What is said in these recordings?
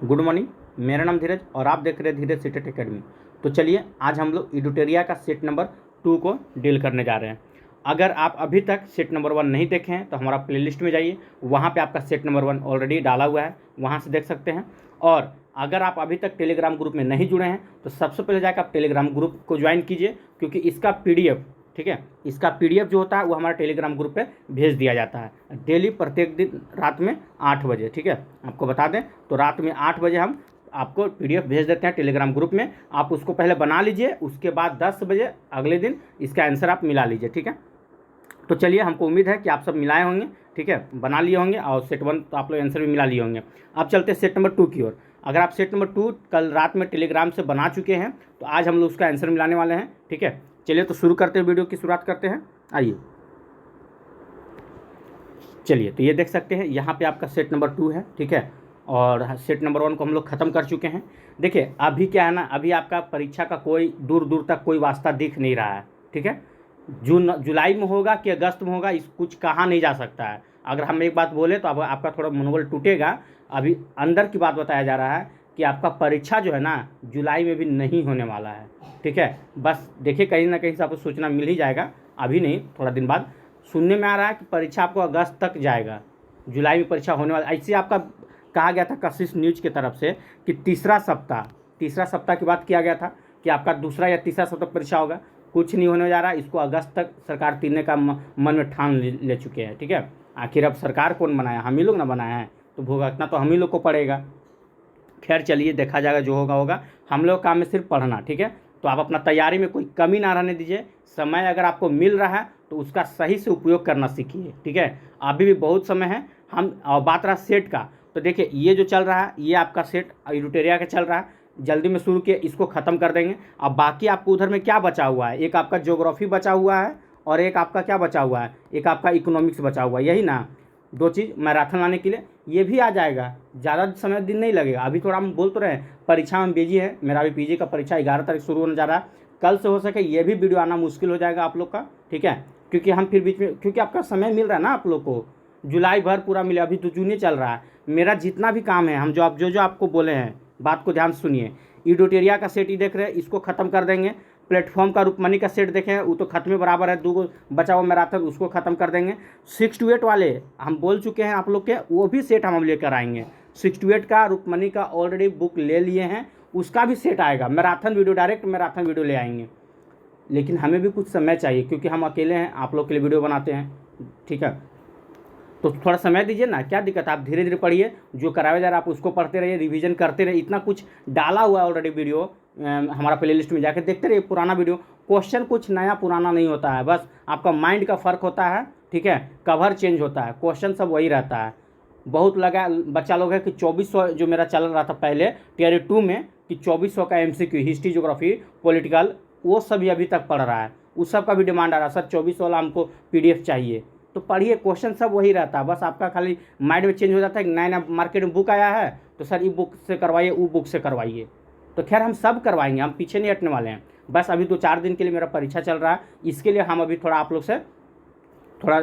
Good morning, मेरा नाम धीरज और आप देख रहे हैं धीरज सीटेट एकेडमी। तो चलिए आज हम लोग एडिटोरिया का सेट नंबर 2 को डील करने जा रहे हैं। अगर आप अभी तक सेट नंबर 1 नहीं देखे हैं तो हमारा प्लेलिस्ट में जाइए, वहाँ पे आपका सेट नंबर 1 ऑलरेडी डाला हुआ है, वहाँ से देख सकते हैं। और अगर आप अभी तक टेलीग्राम ग्रुप में नहीं जुड़े हैं तो सबसे पहले जाकर आप टेलीग्राम ग्रुप को ज्वाइन कीजिए, क्योंकि इसका पीडीएफ, ठीक है, इसका पीडीएफ जो होता है वो हमारे टेलीग्राम ग्रुप पे भेज दिया जाता है डेली, प्रत्येक दिन रात में 8 बजे। ठीक है, आपको बता दें तो रात में 8 बजे हम आपको पीडीएफ भेज देते हैं टेलीग्राम ग्रुप में। आप उसको पहले बना लीजिए, उसके बाद 10 बजे अगले दिन इसका आंसर आप मिला लीजिए। ठीक है, तो चलिए, हमको उम्मीद है कि आप सब मिलाए होंगे, ठीक है, बना लिए होंगे और सेट 1 तो आप लोग आंसर भी मिला लिए होंगे। अब चलते हैं सेट नंबर 2 की ओर। अगर आप सेट नंबर 2 कल रात में टेलीग्राम से बना चुके हैं तो आज हम लोग उसका आंसर मिलाने वाले हैं। ठीक है, चलिए तो शुरू करते हैं, वीडियो की शुरुआत करते हैं। आइए, चलिए, तो ये देख सकते हैं यहाँ पे आपका सेट नंबर 2 है। ठीक है, और सेट नंबर 1 को हम लोग ख़त्म कर चुके हैं। देखिए अभी क्या है ना, अभी आपका परीक्षा का कोई दूर दूर तक कोई वास्ता दिख नहीं रहा है। ठीक है, जुलाई में होगा कि अगस्त में होगा, इस कुछ कहा नहीं जा सकता है। अगर हम एक बात बोले तो अब आपका थोड़ा मनोबल टूटेगा। अभी अंदर की बात बताया जा रहा है कि आपका परीक्षा जो है ना जुलाई में भी नहीं होने वाला है। ठीक है, बस देखिए कहीं ना कहीं से आपको सूचना मिल ही जाएगा, अभी नहीं, थोड़ा दिन बाद। सुनने में आ रहा है कि परीक्षा आपको अगस्त तक जाएगा, जुलाई में परीक्षा होने वाला, ऐसे आपका कहा गया था कशिश न्यूज की तरफ से कि तीसरा सप्ताह की बात किया गया था कि आपका दूसरा या तीसरा सप्ताह परीक्षा होगा। कुछ नहीं होने जा रहा, इसको अगस्त तक सरकार तीनने का मन में ठान ले चुके हैं। ठीक है, आखिर अब सरकार कौन बनाया, हम ही लोग ना बनाए हैं, तो भुगतना तो हम ही लोग को पड़ेगा। खैर चलिए, देखा जाएगा, जो होगा होगा। हम लोग काम में सिर्फ पढ़ना। ठीक है, तो आप अपना तैयारी में कोई कमी ना रहने दीजिए। समय अगर आपको मिल रहा है तो उसका सही से उपयोग करना सीखिए। ठीक है, अभी भी बहुत समय है। हम बात रहा सेट का, तो देखिए ये जो चल रहा है ये आपका सेट एडिटोरिया का चल रहा है, जल्दी में शुरू किए, इसको ख़त्म कर देंगे। अब बाकी आपको उधर में क्या बचा हुआ है, एक आपका ज्योग्राफी बचा हुआ है और एक आपका क्या बचा हुआ है, एक आपका इकोनॉमिक्स बचा हुआ है, यही ना, 2 चीज़ मैराथन लाने के लिए। ये भी आ जाएगा, ज़्यादा समय दिन नहीं लगेगा। अभी थोड़ा हम बोल तो रहे हैं परीक्षा में बिजी है, मेरा भी पीजी का परीक्षा 11 तारीख शुरू होने जा रहा है। कल से हो सके ये भी वीडियो आना मुश्किल हो जाएगा आप लोग का। ठीक है, क्योंकि हम फिर बीच में, क्योंकि आपका समय मिल रहा है ना आप लोग को, जुलाई भर पूरा मिले, अभी तो जून ही चल रहा है। मेरा जितना भी काम है, हम जो आपको बोले हैं, बात को ध्यान से सुनिए। एडिटोरिया का सेट ही देख रहे हैं, इसको ख़त्म कर देंगे। प्लेटफॉर्म का रुक्मणी का सेट देखें, वो तो खत्म बराबर है, 2 बचा हुआ मैराथन, उसको ख़त्म कर देंगे। 6 to 8 वाले हम बोल चुके हैं आप लोग के, वो भी सेट हम लेकर आएंगे। 6 to 8 का रुक्मणी का ऑलरेडी बुक ले लिए हैं, उसका भी सेट आएगा। Marathon video, direct marathon video ले आएंगे। लेकिन हमें भी कुछ समय चाहिए, क्योंकि हम अकेले हैं, आप लोग के लिए वीडियो बनाते हैं। ठीक है, तो थोड़ा समय दीजिए ना, क्या दिक्कत है, आप धीरे धीरे पढ़िए, जो कराया जा रहा है आप उसको पढ़ते रहिए, रिवीजन करते रहिए। इतना कुछ डाला हुआ है ऑलरेडी वीडियो, हमारा प्लेलिस्ट में जाकर देखते रहिए पुराना वीडियो। क्वेश्चन कुछ नया पुराना नहीं होता है, बस आपका माइंड का फ़र्क होता है। ठीक है, कवर चेंज होता है, क्वेश्चन सब वही रहता है। बहुत लगा बच्चा लोग है कि 2400 जो मेरा चल रहा था पहले टियर 2 में, कि 2400 का MCQ, हिस्ट्री, ज्योग्राफी, पॉलिटिकल, वो सभी अभी तक पढ़ रहा है। उस सब का भी डिमांड आ रहा है, सर 2400 वाला हमको PDF चाहिए। तो पढ़िए, क्वेश्चन सब वही रहता है, बस आपका खाली माइंड में चेंज हो जाता है कि नया नया मार्केट में बुक आया है तो सर ई बुक से करवाइए, वो बुक से करवाइए। तो खैर हम सब करवाएंगे, हम पीछे नहीं हटने वाले हैं। बस अभी 2-4 दिन के लिए मेरा परीक्षा चल रहा है, इसके लिए हम अभी थोड़ा आप लोग से थोड़ा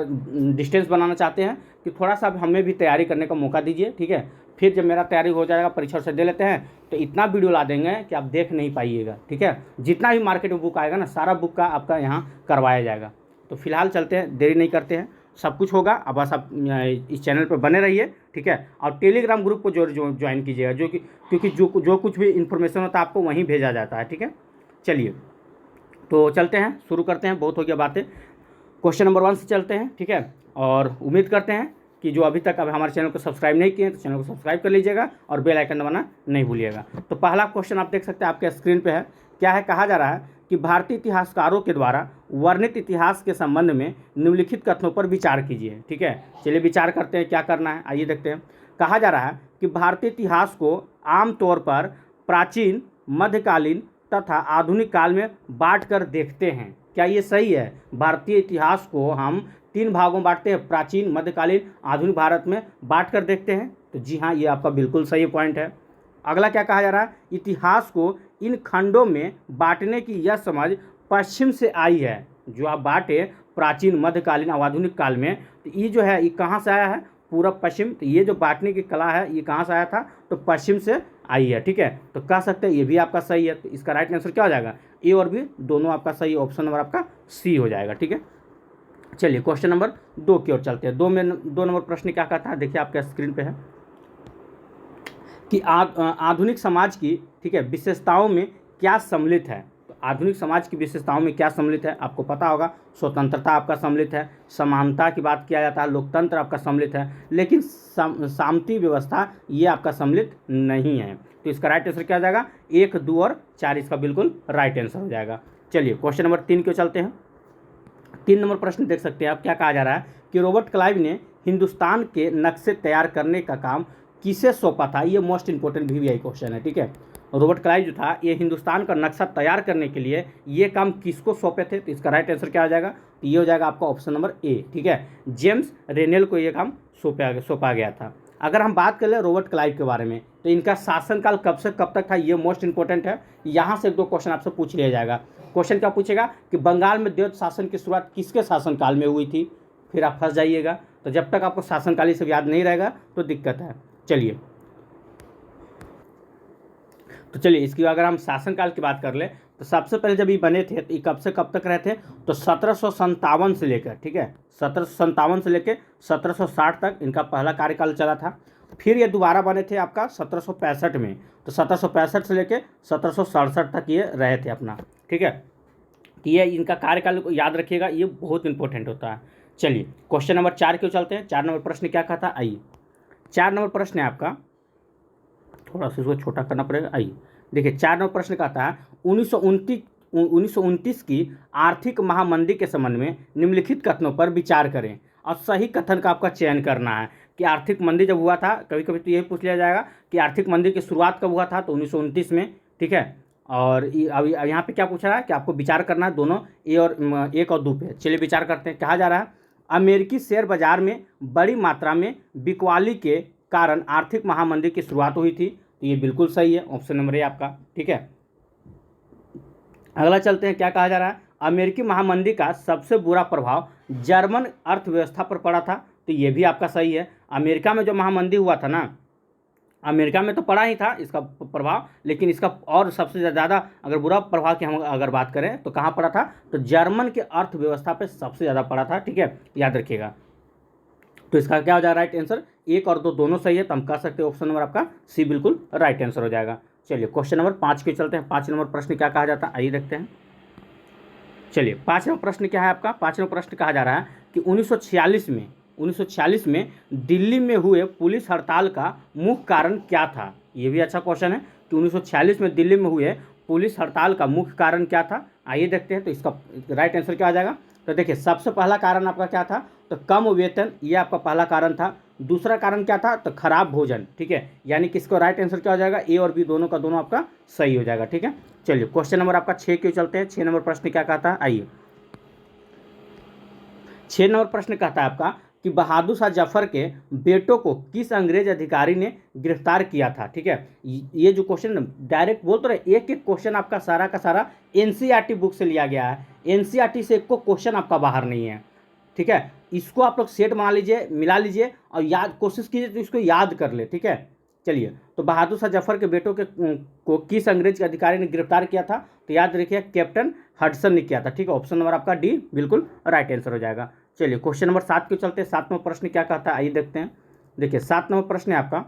डिस्टेंस बनाना चाहते हैं कि थोड़ा सा हमें भी तैयारी करने का मौका दीजिए। ठीक है, फिर जब मेरा तैयारी हो जाएगा, परीक्षा से दे लेते हैं, तो इतना वीडियो ला देंगे कि आप देख नहीं पाइएगा। ठीक है, जितना भी मार्केट में बुक आएगा ना, सारा बुक का आपका यहाँ करवाया जाएगा। तो फिलहाल चलते हैं, देरी नहीं करते हैं, सब कुछ होगा। अब बस आप इस चैनल पर बने रहिए। ठीक है, और टेलीग्राम ग्रुप को ज्वाइन कीजिएगा, जो कि क्योंकि जो कुछ भी इन्फॉर्मेशन होता है आपको वहीं भेजा जाता है। ठीक है, चलिए तो चलते हैं, शुरू करते हैं, बहुत हो गया बातें। क्वेश्चन नंबर 1 से चलते हैं। ठीक है, और उम्मीद करते हैं कि जो अभी तक अब हमारे चैनल को सब्सक्राइब नहीं किए तो चैनल को सब्सक्राइब कर लीजिएगा और बेल आइकन दबाना नहीं भूलिएगा। तो पहला क्वेश्चन आप देख सकते हैं आपके स्क्रीन पे है। क्या है, कहा जा रहा है कि भारतीय इतिहासकारों के द्वारा वर्णित इतिहास के संबंध में निम्नलिखित कथनों पर विचार कीजिए। ठीक है, चलिए विचार करते हैं, क्या करना है, आइए देखते हैं। कहा जा रहा है कि भारतीय इतिहास को आमतौर पर प्राचीन, मध्यकालीन तथा आधुनिक काल में बांट कर देखते हैं। क्या ये सही है? भारतीय इतिहास को हम 3 भागों में बांटते हैं, प्राचीन, मध्यकालीन, आधुनिक भारत में बांट कर देखते हैं। तो जी हाँ, ये आपका बिल्कुल सही पॉइंट है। अगला क्या कहा जा रहा है, इतिहास को इन खंडों में बांटने की यह समझ पश्चिम से आई है। जो आप बांटे प्राचीन, मध्यकालीन और आधुनिक काल में, तो ये जो है ये कहाँ से आया है, पूरब पश्चिम, तो ये जो बांटने की कला है ये कहाँ से आया था, तो पश्चिम से आई है, ठीक है। तो कह सकते हैं ये भी आपका सही है। तो इसका राइट आंसर क्या हो जाएगा, ए और बी दोनों आपका सही, ऑप्शन नंबर आपका सी हो जाएगा, ठीक है। चलिए क्वेश्चन नंबर 2 की ओर चलते हैं। 2 नंबर प्रश्न क्या कहता है, देखिए आपके स्क्रीन पे है कि आधुनिक समाज की, ठीक है, विशेषताओं में क्या सम्मिलित है। तो आधुनिक समाज की विशेषताओं में क्या सम्मिलित है, आपको पता होगा, स्वतंत्रता आपका सम्मिलित है, समानता की बात किया जाता है, लोकतंत्र आपका सम्मिलित है, लेकिन शांति व्यवस्था ये आपका सम्मिलित नहीं है। तो इसका राइट आंसर क्या हो जाएगा, 1, 2 और 4 इसका बिल्कुल राइट आंसर हो जाएगा। चलिए क्वेश्चन नंबर 3 को चलते हैं। 3 नंबर प्रश्न देख सकते हैं आप, क्या कहा जा रहा है कि रॉबर्ट क्लाइव ने हिंदुस्तान के नक्शे तैयार करने का काम किसे सौंपा था। ये मोस्ट इंपॉर्टेंट VVI क्वेश्चन है, ठीक है। रॉबर्ट क्लाइव जो था ये हिंदुस्तान का नक्शा तैयार करने के लिए ये काम किसको सौंपे थे। तो इसका राइट आंसर क्या हो जाएगा, तो ये हो जाएगा आपका ऑप्शन नंबर ए, ठीक है। जेम्स रेनेल को ये काम सौंपा गया था। अगर हम बात कर ले रॉबर्ट क्लाइव के बारे में, तो इनका शासनकाल कब से कब तक था, ये मोस्ट इंपॉर्टेंट है। यहाँ से 2 क्वेश्चन आपसे पूछ लिया जाएगा। क्वेश्चन क्या पूछेगा कि बंगाल में द्वैत शासन की शुरुआत किसके शासनकाल में हुई थी, फिर आप फंस जाइएगा। तो जब तक आपको शासनकाल ये सब याद नहीं रहेगा तो दिक्कत है। चलिए तो चलिए इसकी अगर हम शासनकाल की बात कर ले, तो सबसे पहले जब ये बने थे तो ये कब से कब तक रहे थे, तो 1757 से लेकर, ठीक है, 1757 से लेकर 1760 तक इनका पहला कार्यकाल चला था। फिर ये दोबारा बने थे आपका 1765 में, तो 1765 से लेकर 1767 तक ये रहे थे अपना, ठीक है। तो ये इनका कार्यकाल को याद रखिएगा, ये बहुत इंपॉर्टेंट होता है। चलिए क्वेश्चन नंबर 4 क्यों चलते हैं। 4 नंबर प्रश्न क्या कहता, आइए 4 नंबर प्रश्न है आपका, थोड़ा सा इसको छोटा करना पड़ेगा। आइए देखिए 4 नंबर प्रश्न कहता है 1929 की आर्थिक महामंदी के संबंध में निम्नलिखित कथनों पर विचार करें और सही कथन का आपका चयन करना है। कि आर्थिक मंदी जब हुआ था, कभी कभी तो यही पूछ लिया जाएगा कि आर्थिक मंदी की शुरुआत कब हुआ था, तो 1929 में, ठीक है। और अभी यहाँ पे क्या पूछा रहा है कि आपको विचार करना है दोनों ए और 1 और 2 पे। चलिए विचार करते हैं। कहा जा रहा है अमेरिकी शेयर बाजार में बड़ी मात्रा में बिकवाली के कारण आर्थिक महामंदी की शुरुआत हुई थी। तो ये बिल्कुल सही है, ऑप्शन नंबर ए आपका, ठीक है। अगला चलते हैं। क्या कहा जा रहा है, अमेरिकी महामंदी का सबसे बुरा प्रभाव जर्मन अर्थव्यवस्था पर पड़ा था। तो ये भी आपका सही है। अमेरिका में जो महामंदी हुआ था ना, अमेरिका में तो पड़ा ही था इसका प्रभाव, लेकिन इसका और सबसे ज़्यादा अगर बुरा प्रभाव की हम अगर बात करें तो कहाँ पड़ा था, तो जर्मन के अर्थव्यवस्था पे सबसे ज़्यादा पड़ा था, ठीक है, याद रखिएगा। तो इसका क्या हो जाएगा राइट आंसर, 1 और 2 दोनों सही है, तो हम कह सकते हैं ऑप्शन नंबर आपका सी बिल्कुल राइट आंसर हो जाएगा। चलिए क्वेश्चन नंबर 5 के चलते हैं। 5 नंबर प्रश्न क्या कहा जाता है, आइए देखते हैं। चलिए 5 नंबर प्रश्न क्या है आपका। 5 नंबर प्रश्न कहा जा रहा है कि 1946 में दिल्ली में हुए पुलिस हड़ताल का मुख्य कारण क्या था। ये भी अच्छा क्वेश्चन है कि 1946 में दिल्ली में हुए पुलिस हड़ताल का मुख्य कारण क्या था। आइए देखते हैं। तो इसका राइट आंसर क्या आ जाएगा, तो देखिए सबसे पहला कारण आपका क्या था, तो कम वेतन, ये आपका पहला कारण था। दूसरा कारण क्या था, तो खराब भोजन, ठीक है। यानी कि इसको राइट आंसर क्या हो जाएगा, ए और बी दोनों का दोनों आपका सही हो जाएगा, ठीक है। चलिए क्वेश्चन नंबर आपका 6 क्यों चलते हैं। 6 नंबर प्रश्न क्या कहता है, आइए 6 नंबर प्रश्न कहता है आपका कि बहादुर शाह जफर के बेटों को किस अंग्रेज अधिकारी ने गिरफ्तार किया था, ठीक है। ये जो क्वेश्चन डायरेक्ट बोल तो रहे, एक एक क्वेश्चन आपका सारा का सारा एनसीईआरटी बुक से लिया गया है। एनसीईआरटी से एक को क्वेश्चन आपका बाहर नहीं है, ठीक है। इसको आप लोग सेट बना लीजिए, मिला लीजिए और याद कोशिश कीजिए तो इसको याद कर ले, ठीक है। चलिए तो बहादुर शाह जफर के बेटों के को किस अंग्रेज के अधिकारी ने गिरफ्तार किया था, तो याद रखिए कैप्टन हडसन ने किया था, ठीक है। ऑप्शन नंबर आपका डी बिल्कुल राइट आंसर हो जाएगा। चलिए क्वेश्चन नंबर 7 के चलते हैं। 7 नंबर प्रश्न क्या कहता है, आइए देखते हैं। देखिए 7 नंबर प्रश्न है आपका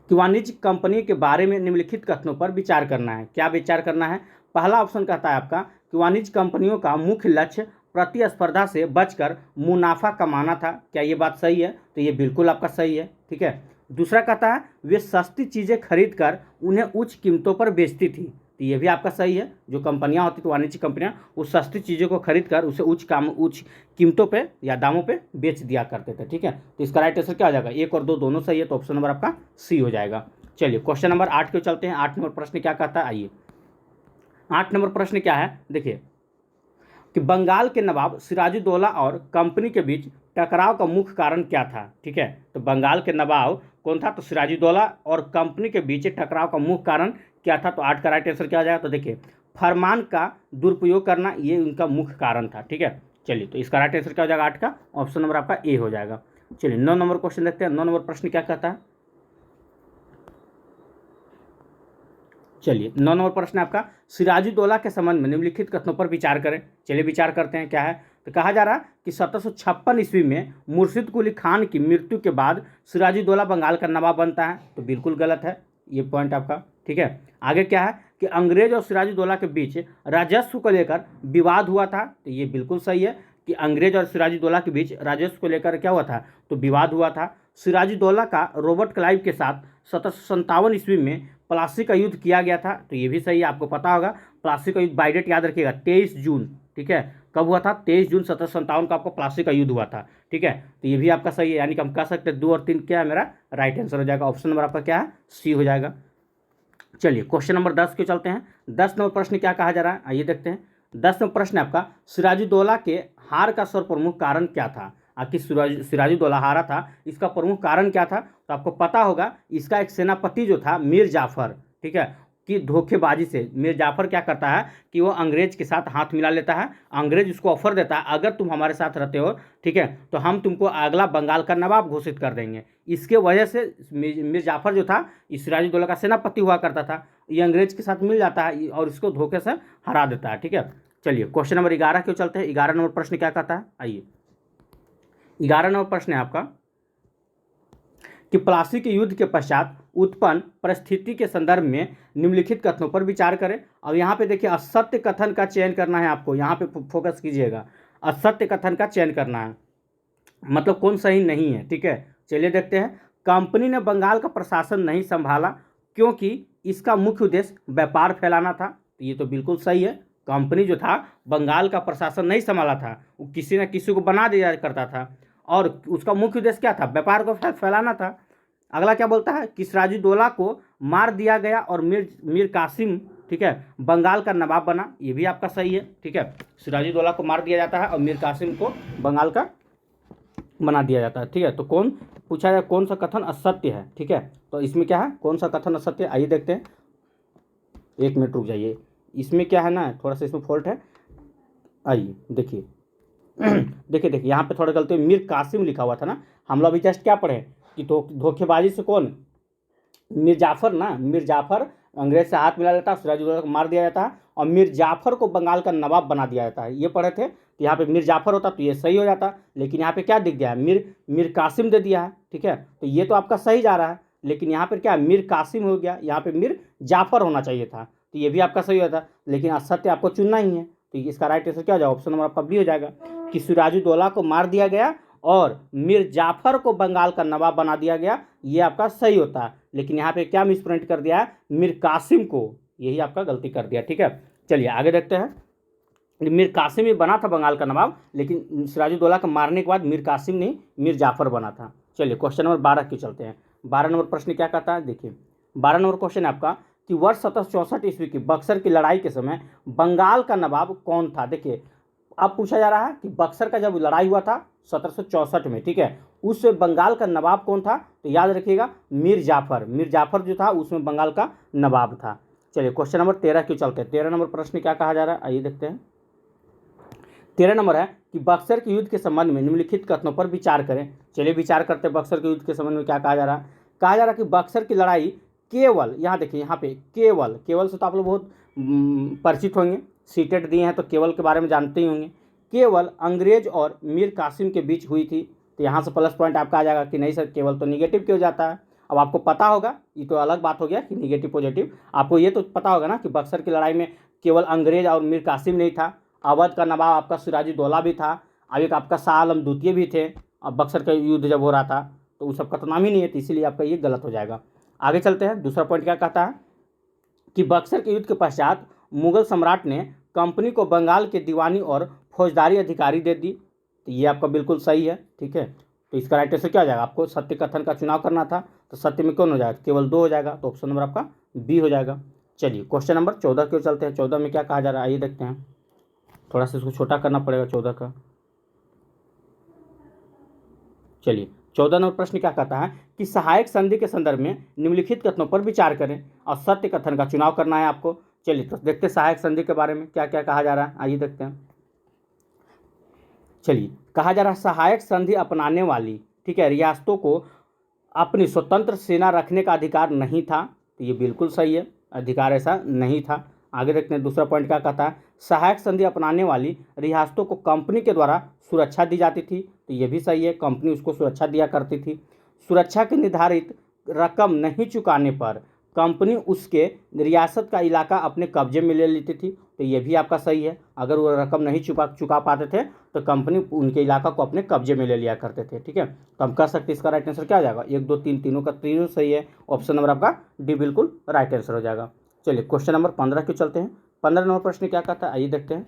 कि वाणिज्यिक कंपनी के बारे में निम्नलिखित कथनों पर विचार करना है। क्या विचार करना है, पहला ऑप्शन कहता है आपका कि वाणिज्य कंपनियों का मुख्य लक्ष्य प्रतिस्पर्धा से बचकर मुनाफा कमाना था। क्या ये बात सही है, तो ये बिल्कुल आपका सही है, ठीक है। दूसरा कहता है वे सस्ती चीज़ें खरीद कर उन्हें उच्च कीमतों पर बेचती थी। तो ये भी आपका सही है। जो कंपनियां होती थी वाणिज्यिक कंपनियां, वो सस्ती चीज़ों को खरीद कर उसे उच्च कीमतों पे या दामों पे बेच दिया करते थे, ठीक है। तो इसका राइट आंसर क्या हो जाएगा, 1 और 2 दोनों सही है, तो ऑप्शन नंबर आपका सी हो जाएगा। चलिए क्वेश्चन नंबर 8 को चलते हैं। 8 नंबर प्रश्न क्या कहता है, आइए 8 नंबर प्रश्न क्या है, देखिए कि बंगाल के नवाब सिराजुद्दौला और कंपनी के बीच टकराव का मुख्य कारण क्या था, ठीक है। तो बंगाल के नवाब कौन था, तो सिराजुद्दौला और कंपनी के बीच टकराव का मुख्य कारण क्या था। तो 8 का राइट आंसर क्या आ जाएगा, तो देखिए फरमान का दुरुपयोग करना, ये उनका मुख्य कारण था, ठीक है। चलिए तो इसका राइट आंसर क्या हो जाएगा 8 का, ऑप्शन नंबर आपका ए हो जाएगा। चलिए 9 नंबर क्वेश्चन देखते हैं। 9 नंबर प्रश्न क्या कहता है, चलिए 9 नंबर प्रश्न आपका, सिराजुद्दौला के संबंध में निम्नलिखित कथनों पर विचार करें। चलिए विचार करते हैं, क्या है, तो कहा जा रहा कि 1756 ईस्वी में मुर्शिद कुली खान की मृत्यु के बाद सिराजुद्दौला बंगाल का नवाब बनता है, तो बिल्कुल गलत है ये पॉइंट आपका। ठीक है, आगे क्या है कि अंग्रेज और सिराजुद्दौला के बीच राजस्व को लेकर विवाद हुआ था, तो ये बिल्कुल सही है कि अंग्रेज और सिराजुद्दौला के बीच राजस्व को लेकर क्या हुआ था, तो विवाद हुआ था। सिराजुद्दौला का रॉबर्ट क्लाइव के साथ 1757 ईस्वी में प्लासी का युद्ध किया गया था, तो ये भी सही है, आपको पता होगा प्लासी का युद्ध, बाय डेट याद रखिएगा 23 जून। ठीक है, कब हुआ था, 23 जून 1757 को आपको प्लासी का युद्ध हुआ था। ठीक है, तो ये भी आपका सही है, यानी कि हम कह सकते हैं 2 और 3 क्या है मेरा राइट आंसर हो जाएगा। ऑप्शन नंबर आपका क्या है, सी हो जाएगा। चलिए क्वेश्चन नंबर 10 के चलते हैं। 10 नंबर प्रश्न क्या कहा जा रहा है, आइए देखते हैं। 10 नंबर प्रश्न आपका, सिराजुद्दौला के हार का सर्वप्रमुख कारण क्या था। आखिर सिराजुद्दौला हारा था, इसका प्रमुख कारण क्या था, तो आपको पता होगा इसका एक सेनापति जो था मीर जाफर, ठीक है, कि धोखेबाजी से मीर जाफर क्या करता है कि वो अंग्रेज के साथ हाथ मिला लेता है। अंग्रेज उसको ऑफर देता है, अगर तुम हमारे साथ रहते हो, ठीक है, तो हम तुमको अगला बंगाल का नवाब घोषित कर देंगे। इसके वजह से मीर जाफर जो था सिराजुद्दौला का सेनापति हुआ करता था, ये अंग्रेज के साथ मिल जाता है और इसको धोखे से हरा देता है। ठीक है, चलिए क्वेश्चन नंबर 11 क्यों चलते हैं। 11 नंबर प्रश्न क्या कहता है, आइए 11 नंबर प्रश्न है आपका कि प्लासी के युद्ध के पश्चात उत्पन्न परिस्थिति के संदर्भ में निम्नलिखित कथनों पर विचार करें। अब यहाँ पे देखिए असत्य कथन का चयन करना है आपको, यहाँ पे फोकस कीजिएगा, असत्य कथन का चयन करना है, मतलब कौन सही नहीं है। ठीक है, चलिए देखते हैं। कंपनी ने बंगाल का प्रशासन नहीं संभाला क्योंकि इसका मुख्य उद्देश्य व्यापार फैलाना था, तो ये तो बिल्कुल सही है। कंपनी जो था बंगाल का प्रशासन नहीं संभाला था, वो किसी न किसी को बना दिया करता था और उसका मुख्य उद्देश्य क्या था, व्यापार को फैलाना था। अगला क्या बोलता है कि सिराजुद्दौला को मार दिया गया और मीर कासिम, ठीक है, बंगाल का नवाब बना, ये भी आपका सही है। ठीक है, सिराजुद्दौला को मार दिया जाता है और मीर कासिम को बंगाल का बना दिया जाता है। ठीक है, तो कौन पूछा जाए, कौन सा कथन असत्य है। ठीक है, तो इसमें क्या है, कौन सा कथन असत्य है, आइए देखते हैं। 1 मिनट रुक जाइए, इसमें क्या है ना, थोड़ा सा इसमें फॉल्ट है, आइए देखिए। देखिए यहाँ पे थोड़ा गलती, मीर कासिम लिखा हुआ था ना, हम लोग अभी जस्ट क्या पढ़े कि धोखेबाजी से कौन, मीर जाफर ना, मीर जाफर अंग्रेज से हाथ मिला लेता है, सिराजुद्दौला को मार दिया जाता है और मीर जाफर को बंगाल का नवाब बना दिया जाता है, ये पढ़े थे। तो यहाँ पे मीर जाफर होता तो ये सही हो जाता, लेकिन यहाँ पे क्या दिख गया है, मीर कासिम दे दिया है। ठीक है, तो ये तो आपका सही जा रहा है, लेकिन यहाँ पर क्या मीर कासिम हो गया, यहाँ पे मीर जाफर होना चाहिए था, तो ये भी आपका सही होता, लेकिन असत्य आपको चुनना ही है। तो इसका राइट आंसर क्या हो जाएगा, ऑप्शन नंबर आपका बी हो जाएगा कि सिराजुद्दौला को मार दिया गया और मीर जाफर को बंगाल का नवाब बना दिया गया, ये आपका सही होता है। लेकिन यहाँ पे क्या मिसप्रिंट कर दिया है, मीर कासिम को, यही आपका गलती कर दिया। ठीक है, चलिए आगे देखते हैं। मीर कासिम ही बना था बंगाल का नवाब, लेकिन सिराजुद्दौला को मारने के बाद मीर कासिम नहीं मीर जाफर बना था। चलिए क्वेश्चन नंबर 12 की चलते हैं। 12 नंबर प्रश्न क्या कहता है, देखिए 12 नंबर क्वेश्चन है आपका कि वर्ष 1764 ईस्वी की बक्सर की लड़ाई के समय बंगाल का नवाब कौन था। देखिए अब पूछा जा रहा है कि बक्सर का जब लड़ाई हुआ था 1764 में, ठीक है, उस बंगाल का नवाब कौन था, तो याद रखिएगा मीर जाफर जो था उसमें बंगाल का नवाब था। चलिए क्वेश्चन नंबर 13 क्यों चलते हैं। 13 नंबर प्रश्न क्या कहा जा रहा है, आइए देखते हैं। 13 नंबर है कि बक्सर के युद्ध के संबंध में निम्नलिखित कथनों पर विचार करें। चलिए विचार करते हैं, बक्सर के युद्ध के संबंध में क्या कहा जा रहा है। कहा जा रहा है कि बक्सर की लड़ाई केवल, यहाँ देखिए यहाँ पे केवल से तो आप लोग बहुत परिचित होंगे, सीटेट दिए हैं तो केवल के बारे में जानते ही होंगे, केवल अंग्रेज और मीर कासिम के बीच हुई थी, तो यहाँ से प्लस पॉइंट आपका आ जाएगा कि नहीं सर केवल तो निगेटिव क्यों जाता है। अब आपको पता होगा, ये तो अलग बात हो गया कि निगेटिव पॉजिटिव, आपको ये तो पता होगा ना कि बक्सर की लड़ाई में केवल अंग्रेज और मीर कासिम नहीं था, अवध का नवाब आपका सिराजुद्दौला भी था, अब एक आपका शाह आलम द्वितीय भी थे। अब बक्सर का युद्ध जब हो रहा था तो उस सबका तो नाम ही नहीं है, तो इसीलिए आपका ये गलत हो जाएगा। आगे चलते हैं, दूसरा पॉइंट क्या कहता है कि बक्सर के युद्ध के पश्चात मुगल सम्राट ने कंपनी को बंगाल के दीवानी और फौजदारी अधिकारी दे दी, तो ये आपका बिल्कुल सही है। ठीक है, तो इसका राइट आंसर क्या हो जाएगा, आपको सत्य कथन का चुनाव करना था, तो सत्य में कौन हो जाएगा, केवल 2 हो जाएगा, तो ऑप्शन नंबर आपका बी हो जाएगा। चलिए क्वेश्चन नंबर 14 क्यों चलते हैं। 14 में क्या कहा जा रहा है, आइए देखते हैं, थोड़ा सा इसको छोटा करना पड़ेगा 14 का। चलिए 14 नंबर प्रश्न क्या कहता है कि सहायक संधि के संदर्भ में निम्नलिखित कथनों पर विचार करें और सत्य कथन का चुनाव करना है आपको। चलिए तो देखते हैं सहायक संधि के बारे में क्या क्या कहा जा रहा है, आइए देखते हैं। चलिए कहा जा रहा है सहायक संधि अपनाने वाली ठीक है, रियासतों को अपनी स्वतंत्र सेना रखने का अधिकार नहीं था। तो ये बिल्कुल सही है, अधिकार ऐसा नहीं था। आगे देखते हैं दूसरा पॉइंट क्या कहता है, सहायक संधि अपनाने वाली रियासतों को कंपनी के द्वारा सुरक्षा दी जाती थी। तो ये भी सही है, कंपनी उसको सुरक्षा दिया करती थी। सुरक्षा की निर्धारित रकम नहीं चुकाने पर कंपनी उसके रियासत का इलाका अपने कब्जे में ले लेती थी। तो ये भी आपका सही है, अगर वो रकम नहीं चुका पाते थे तो कंपनी उनके इलाका को अपने कब्जे में ले लिया करते थे। ठीक है, तो हम कह सकते हैं इसका राइट आंसर क्या हो जाएगा, 1 2 3 तीनों का तीनों सही है। ऑप्शन नंबर आपका डी बिल्कुल राइट आंसर हो जाएगा। चलिए क्वेश्चन नंबर 15 क्यों चलते हैं। 15 नंबर प्रश्न क्या कहता है, आइए देखते हैं।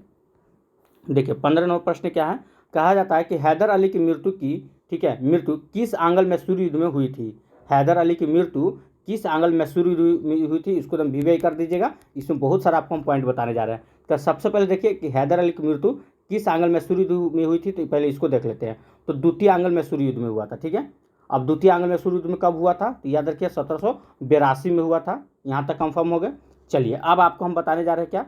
देखिए 15 नंबर प्रश्न क्या है, कहा जाता है कि हैदर अली की मृत्यु की, ठीक है, मृत्यु किस आंग्ल मैसूर युद्ध में हुई थी। हैदर अली की मृत्यु किस आंग्ल मैसूर युद्ध में हुई थी, इसको एकदम वीवाई कर दीजिएगा। इसमें बहुत सारा आपको हम पॉइंट बताने जा रहे हैं। तो सबसे पहले देखिए कि हैदर अली की मृत्यु किस आंग्ल मैसूर युद्ध में हुई थी, तो पहले इसको देख लेते हैं। तो द्वितीय आंग्ल मैसूर युद्ध में हुआ था। ठीक है, अब द्वितीय आंग्ल मैसूर युद्ध में कब हुआ था, तो याद रखिए 1782 में हुआ था। यहाँ तक कंफर्म हो गया। चलिए अब आपको हम बताने जा रहे हैं क्या,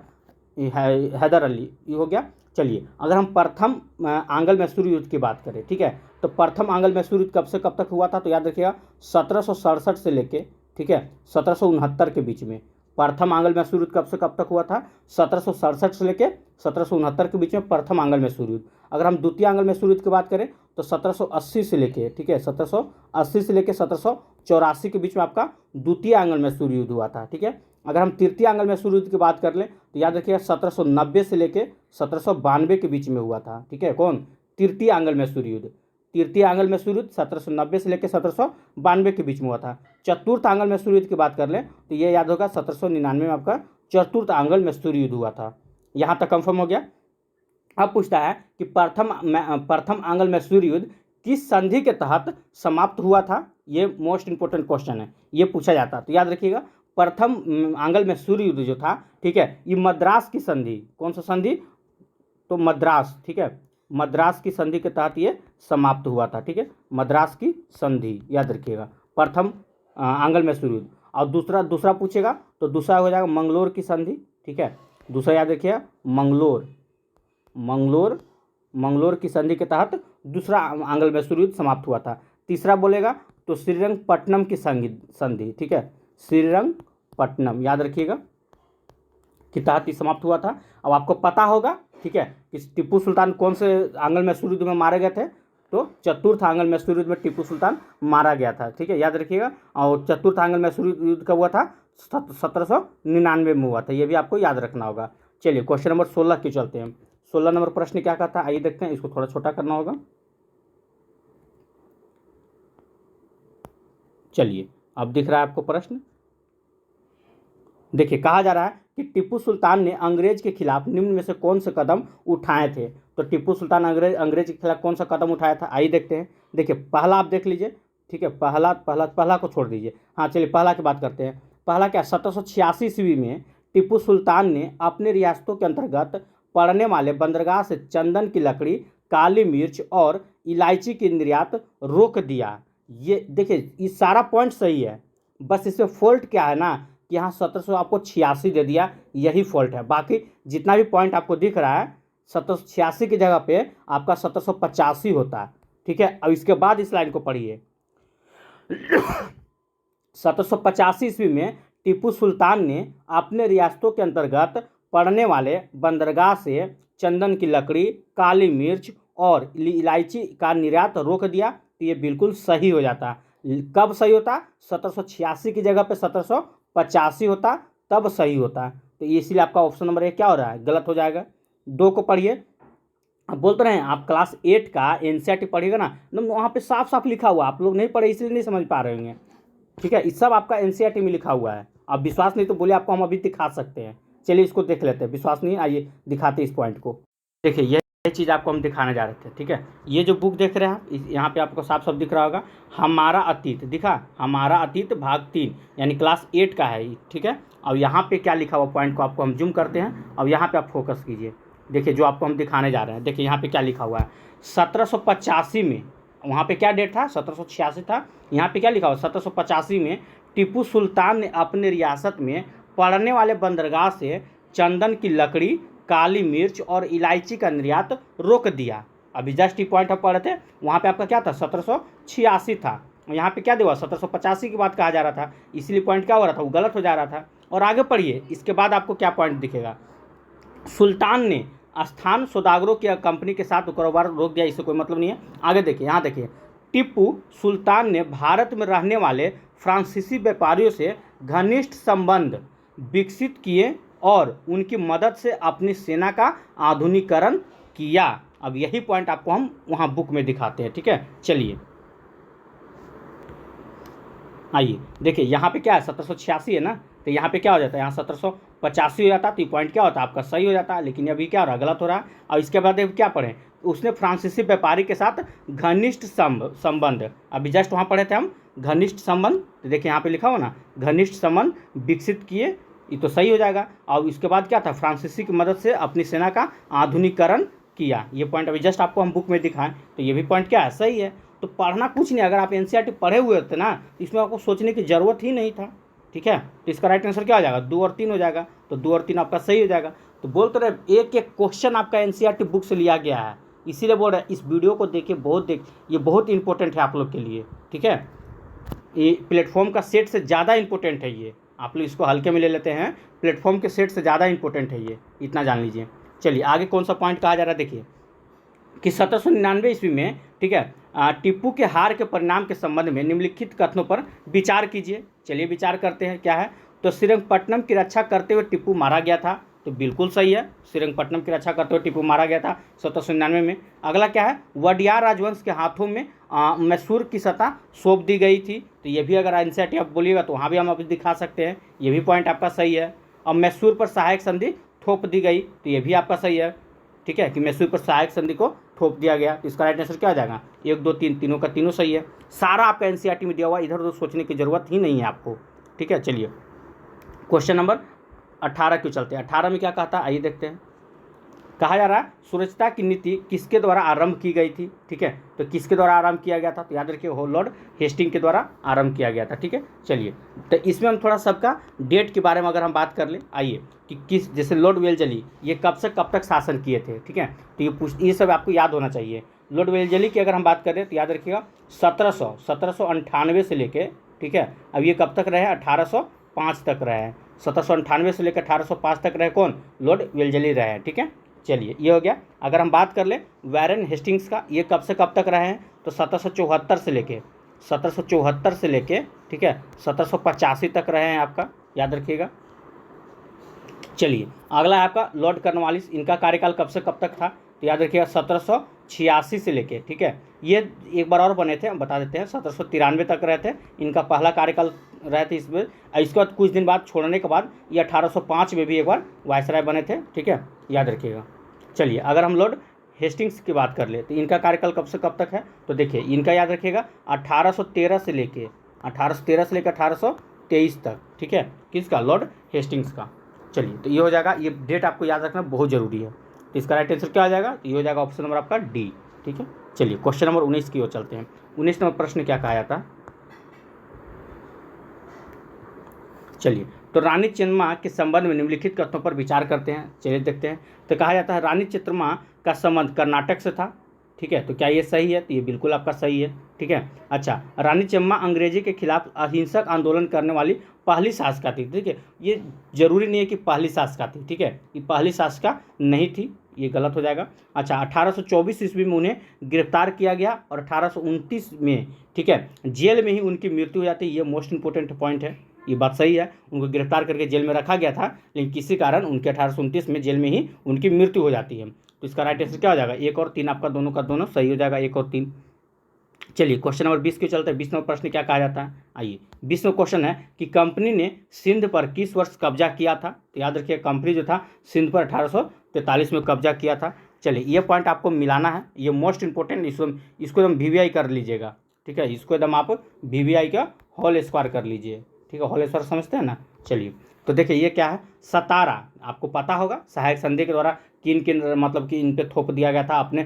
हैदर अली ये हो गया। चलिए अगर हम प्रथम आंग्ल मैसूर युद्ध की बात करें, ठीक है, तो प्रथम आंग्ल मैसूर युद्ध कब से कब तक हुआ था, तो याद रखिएगा 1767 से लेके, ठीक है, 1769 के बीच में। प्रथम आंग्ल मैसूर युद्ध कब से कब तक हुआ था, 1767 से लेके 1769 के बीच में प्रथम आंग्ल मैसूर युद्ध। अगर हम द्वितीय आंग्ल मैसूर युद्ध की बात करें तो 1780 से लेके, ठीक है, 1780 से लेके 1784 के बीच में आपका द्वितीय आंग्ल मैसूर युद्ध हुआ था। ठीक है, अगर हम तृतीय आंग्ल मैसूर युद्ध की बात कर लें तो याद रखिएगा 1790 से लेके 1792 के बीच में हुआ था। ठीक है, कौन, तृतीय आंग्ल मैसूर युद्ध। तृतीय आंग्ल मैसूर युद्ध 1790 से लेकर 1792 के बीच में हुआ था। चतुर्थ आंग्ल मैसूर युद्ध की बात कर लें तो ये याद होगा 1799 में आपका चतुर्थ आंग्ल मैसूर युद्ध हुआ था। यहाँ तक कंफर्म हो गया। अब पूछता है कि प्रथम आंग्ल मैसूर युद्ध किस संधि के तहत समाप्त हुआ था। ये मोस्ट इंपोर्टेंट क्वेश्चन है, ये पूछा जाता है। तो याद रखिएगा प्रथम आंग्ल मैसूर युद्ध जो था, ठीक है, ये मद्रास की संधि, कौन सा संधि, तो मद्रास, ठीक है, मद्रास की संधि के तहत ये समाप्त हुआ था। ठीक है, मद्रास की संधि याद रखिएगा, प्रथम आंग्ल मैसूर युद्ध। और दूसरा पूछेगा तो दूसरा हो जाएगा मंगलोर की संधि। ठीक है, दूसरा याद रखिएगा मंगलोर की संधि के तहत दूसरा आंग्ल मैसूर युद्ध समाप्त हुआ था। तीसरा बोलेगा तो श्रीरंगपट्टनम की संधि, ठीक है, श्रीरंगपट्टनम याद रखिएगा के तहत ही समाप्त हुआ था। अब आपको पता होगा, ठीक है, कि टीपू सुल्तान कौन से आंग्ल मैसूर युद्ध में मारे गए थे, तो चतुर्थ आंग्ल मैसूर युद्ध में टीपू सुल्तान मारा गया था। ठीक है, याद रखिएगा। और चतुर्थ आंग्ल मैसूर युद्ध कब हुआ था, 1799 में हुआ था। ये भी आपको याद रखना होगा। चलिए क्वेश्चन नंबर 16 की चलते हैं। 16 नंबर प्रश्न क्या कहता है, आइए देखते हैं। इसको थोड़ा छोटा करना होगा। चलिए अब दिख रहा है आपको प्रश्न। देखिए कहा जा रहा है कि टीपू सुल्तान ने अंग्रेज के खिलाफ निम्न में से कौन से कदम उठाए थे। तो टीपू सुल्तान अंग्रेज के खिलाफ कौन सा कदम उठाया था, आइए देखते हैं। देखिए पहला आप देख लीजिए, ठीक है, पहला को छोड़ दीजिए। हाँ चलिए पहला की बात करते हैं। पहला क्या, 1786 ईस्वी में टीपू सुल्तान ने अपने रियासतों के अंतर्गत पड़ने वाले बंदरगाह से चंदन की लकड़ी, काली मिर्च और इलायची की निर्यात रोक दिया। ये देखिए ये सारा पॉइंट सही है, बस इसमें फॉल्ट क्या है ना कि यहाँ 1700 आपको 86 दे दिया, यही फॉल्ट है। बाकी जितना भी पॉइंट आपको दिख रहा है 1786 की जगह पे आपका 1785 होता है। ठीक है, अब इसके बाद इस लाइन को पढ़िए। 1785 ईस्वी में टीपू सुल्तान ने अपने रियासतों के अंतर्गत पड़ने वाले बंदरगाह से चंदन की लकड़ी, काली मिर्च और इलायची का निर्यात रोक दिया। तो ये बिल्कुल सही हो जाता। कब सही होता, 1786 की जगह पे 1785 होता, तब सही होता। तो इसलिए आपका ऑप्शन नंबर 1 क्या हो रहा है, गलत हो जाएगा। 2 को पढ़िए। अब बोलते रहे आप क्लास 8 का एनसीईआरटी पढ़िएगा ना, वहाँ पे साफ साफ लिखा हुआ, आप लोग नहीं पढ़े इसलिए नहीं समझ पा रहे होंगे। ठीक है, इस सब आपका एनसीईआरटी में लिखा हुआ है। अब विश्वास नहीं तो बोले आपको हम अभी दिखा सकते हैं। चलिए इसको देख लेते हैं, विश्वास नहीं आइए दिखाते हैं इस पॉइंट को। देखिए यह चीज़ आपको हम दिखाने जा रहे थे। ठीक है, ये जो बुक देख रहे हैं आप, यहाँ पे आपको साफ साफ दिख रहा होगा हमारा अतीत, दिखा हमारा अतीत भाग 3, यानी क्लास 8 का है। ठीक है, अब यहाँ पे क्या लिखा हुआ पॉइंट को आपको हम जूम करते हैं। अब यहाँ पे आप फोकस कीजिए, देखिए जो आपको हम दिखाने जा रहे हैं। देखिए यहाँ पे क्या लिखा हुआ है, 1785 में, वहाँ पे क्या डेट था, 1786 था, यहाँ पे क्या लिखा हुआ, 1785 में टीपू सुल्तान ने अपने रियासत में पड़ने वाले बंदरगाह से चंदन की लकड़ी, काली मिर्च और इलायची का निर्यात रोक दिया। अभी जस्ट ही पॉइंट हम पढ़े थे, वहाँ पे आपका क्या था 1786 था, यहाँ पे क्या दिया 1785 की बात कहा जा रहा था, इसलिए पॉइंट क्या हो रहा था, वो गलत हो जा रहा था। और आगे पढ़िए, इसके बाद आपको क्या पॉइंट दिखेगा, सुल्तान ने स्थान सौदागरों की कंपनी के साथ कारोबार रोक दिया, इससे कोई मतलब नहीं है। आगे देखिए, यहाँ देखिए, टीपू सुल्तान ने भारत में रहने वाले फ्रांसीसी व्यापारियों से घनिष्ठ संबंध विकसित किए और उनकी मदद से अपनी सेना का आधुनिकीकरण किया। अब यही पॉइंट आपको हम वहाँ बुक में दिखाते हैं, ठीक है। चलिए आइए देखिए, यहाँ पे क्या है 1786 है ना, तो यहाँ पे क्या हो जाता है, यहाँ 1785 हो जाता, तो ये पॉइंट क्या होता है आपका सही हो जाता है, लेकिन अभी क्या हो रहा है, गलत हो रहा है। और इसके बाद क्या पढ़ें, उसने फ्रांसीसी व्यापारी के साथ घनिष्ठ संबंध, अभी जस्ट वहाँ पढ़े थे हम घनिष्ठ संबंध, तो देखिए यहाँ पे लिखा हो ना, घनिष्ठ संबंध विकसित किए, ये तो सही हो जाएगा। और इसके बाद क्या था, फ्रांसीसी की मदद से अपनी सेना का आधुनिकीकरण किया, ये पॉइंट अभी जस्ट आपको हम बुक में दिखाएं, तो ये भी पॉइंट क्या है, सही है। तो पढ़ना कुछ नहीं, अगर आप एनसीईआरटी पढ़े हुए होते ना, इसमें आपको सोचने की ज़रूरत ही नहीं था, ठीक है। तो इसका राइट आंसर क्या हो जाएगा, 2 और 3 हो जाएगा, तो 2 और 3 आपका सही हो जाएगा। तो बोलते रहे एक एक क्वेश्चन आपका एनसीईआरटी बुक से लिया गया है, इसीलिए बोल रहे हैं इस वीडियो को देखिए, ये बहुत इंपॉर्टेंट है आप लोग के लिए, ठीक है। ये प्लेटफॉर्म का सेट से ज़्यादा इंपॉर्टेंट है, ये आप लोग इसको हल्के में ले लेते हैं, प्लेटफॉर्म के सेट से ज़्यादा इंपॉर्टेंट है ये, इतना जान लीजिए। चलिए आगे कौन सा पॉइंट कहा जा रहा है, देखिए कि 1799 ईस्वी में, ठीक है, टीपू के हार के परिणाम के संबंध में निम्नलिखित कथनों पर विचार कीजिए। चलिए विचार करते हैं, क्या है, तो श्रीरंगपट्टनम की रक्षा करते हुए टीपू मारा गया था, तो बिल्कुल सही है, श्रीरंगपट्टनम की रक्षा करते हुए टीपू मारा गया था 1799 में। अगला क्या है, वडियार राजवंश के हाथों में मैसूर की सत्ता सौंप दी गई थी, तो ये भी अगर एनसीईआरटी आप बोलिएगा तो वहाँ भी हम अभी दिखा सकते हैं, ये भी पॉइंट आपका सही है। अब मैसूर पर सहायक संधि थोप दी गई, तो ये भी आपका सही है, ठीक है, कि मैसूर पर सहायक संधि को थोप दिया गया, तो इसका राइट आंसर क्या आ जाएगा, 1 2 3, तीनों का तीनों सही है। सारा आपका एनसीईआरटी में दिया हुआ, इधर उधर सोचने की जरूरत ही नहीं है आपको, ठीक है। चलिए क्वेश्चन नंबर 18 क्यों चलते हैं, 18 में क्या कहता है, आइए देखते हैं। कहा जा रहा है सुरक्षता की नीति किसके द्वारा आरंभ की गई थी, ठीक है, तो किसके द्वारा आरंभ किया गया था, तो याद रखिए लॉर्ड हेस्टिंग के द्वारा आरंभ किया गया था, ठीक है। चलिए तो इसमें हम थोड़ा सबका डेट के बारे में अगर हम बात कर ले, आइए कि किस, जैसे लॉर्ड वेलजली ये कब से कब तक शासन किए थे, ठीक है, तो ये सब आपको याद होना चाहिए। लॉर्ड वेलजली की अगर हम बात करें तो याद रखिएगा 1798 से लेके, ठीक है, अब ये कब तक रहे, 1805 तक रहे हैं, 1798 से लेकर 1805 तक रहे कौन, लॉर्ड वेलजली रहे हैं, ठीक है। चलिए ये हो गया। अगर हम बात कर ले वैरन हेस्टिंग्स का, ये कब से कब तक रहे हैं, तो 1774 से लेके, ठीक है, 1785 तक रहे हैं आपका, याद रखिएगा। चलिए अगला है आपका लॉर्ड कॉर्नवालिस, इनका कार्यकाल कब से कब तक था, तो याद रखिएगा 1786 से लेके, ठीक है, ये एक बार और बने थे, हम बता देते हैं, 1793 तक रहे थे, इनका पहला कार्यकाल रहे थे इसमें। इसके बाद कुछ दिन बाद छोड़ने के बाद ये 1805 में भी एक बार वायसराय बने थे, ठीक है, याद रखिएगा। चलिए अगर हम लॉर्ड हेस्टिंग्स की बात कर ले तो इनका कार्यकाल कब से कब तक है, तो देखिए इनका याद रखिएगा 1813 से लेके 1823 तक, ठीक है, किसका, लॉर्ड हेस्टिंग्स का। चलिए तो ये हो जाएगा, ये डेट आपको याद रखना बहुत ज़रूरी है, तो इसका राइट आंसर क्या आ जाएगा, तो ये हो जाएगा ऑप्शन नंबर आपका डी, ठीक है। चलिए क्वेश्चन नंबर 19 की ओर चलते हैं। 19 नंबर प्रश्न क्या कहा जाता है, चलिए तो रानी चिन्नमा के संबंध में निम्नलिखित कथनों पर विचार करते हैं, चलिए देखते हैं। तो कहा जाता है रानी चिन्नमा का संबंध कर्नाटक से था, ठीक है, तो क्या ये सही है, तो ये बिल्कुल आपका सही है, ठीक है। अच्छा, रानी चिन्नमा अंग्रेजी के खिलाफ अहिंसक आंदोलन करने वाली पहली शासिका थी, ठीक है, ये जरूरी नहीं है कि पहली शासिका थी, ठीक है, ये पहली शासिका नहीं थी, ये गलत हो जाएगा। अच्छा, 1824 ईस्वी में उन्हें गिरफ्तार किया गया और 1829 में, ठीक है, जेल में ही उनकी मृत्यु हो जाती है, ये मोस्ट इंपॉर्टेंट पॉइंट है, ये बात सही है, उनको गिरफ्तार करके जेल में रखा गया था, लेकिन किसी कारण उनके 1829 में जेल में ही उनकी मृत्यु हो जाती है, तो इसका राइट आंसर क्या हो जाएगा, 1 और 3 आपका दोनों का दोनों सही हो जाएगा, 1 और 3। चलिए क्वेश्चन नंबर 20 के चलते हैं। 20 नंबर प्रश्न क्या कहा जाता है, आइए 20 नंबर क्वेश्चन है कि कंपनी ने सिंध पर किस वर्ष कब्जा किया था, तो याद रखिए कंपनी जो था सिंध पर 1843 में कब्जा किया था। चलिए ये पॉइंट आपको मिलाना है, ये मोस्ट इंपॉर्टेंट, इसको एकदम वीवीआई कर लीजिएगा, ठीक है, इसको एकदम आप वीवीआई का होल स्क्वायर कर लीजिए, ठीक है, होल स्क्वायर समझते हैं ना। चलिए तो देखिए ये क्या है, सतारा, आपको पता होगा सहायक संधि के द्वारा किन मतलब कि इन पे थोप दिया गया था, अपने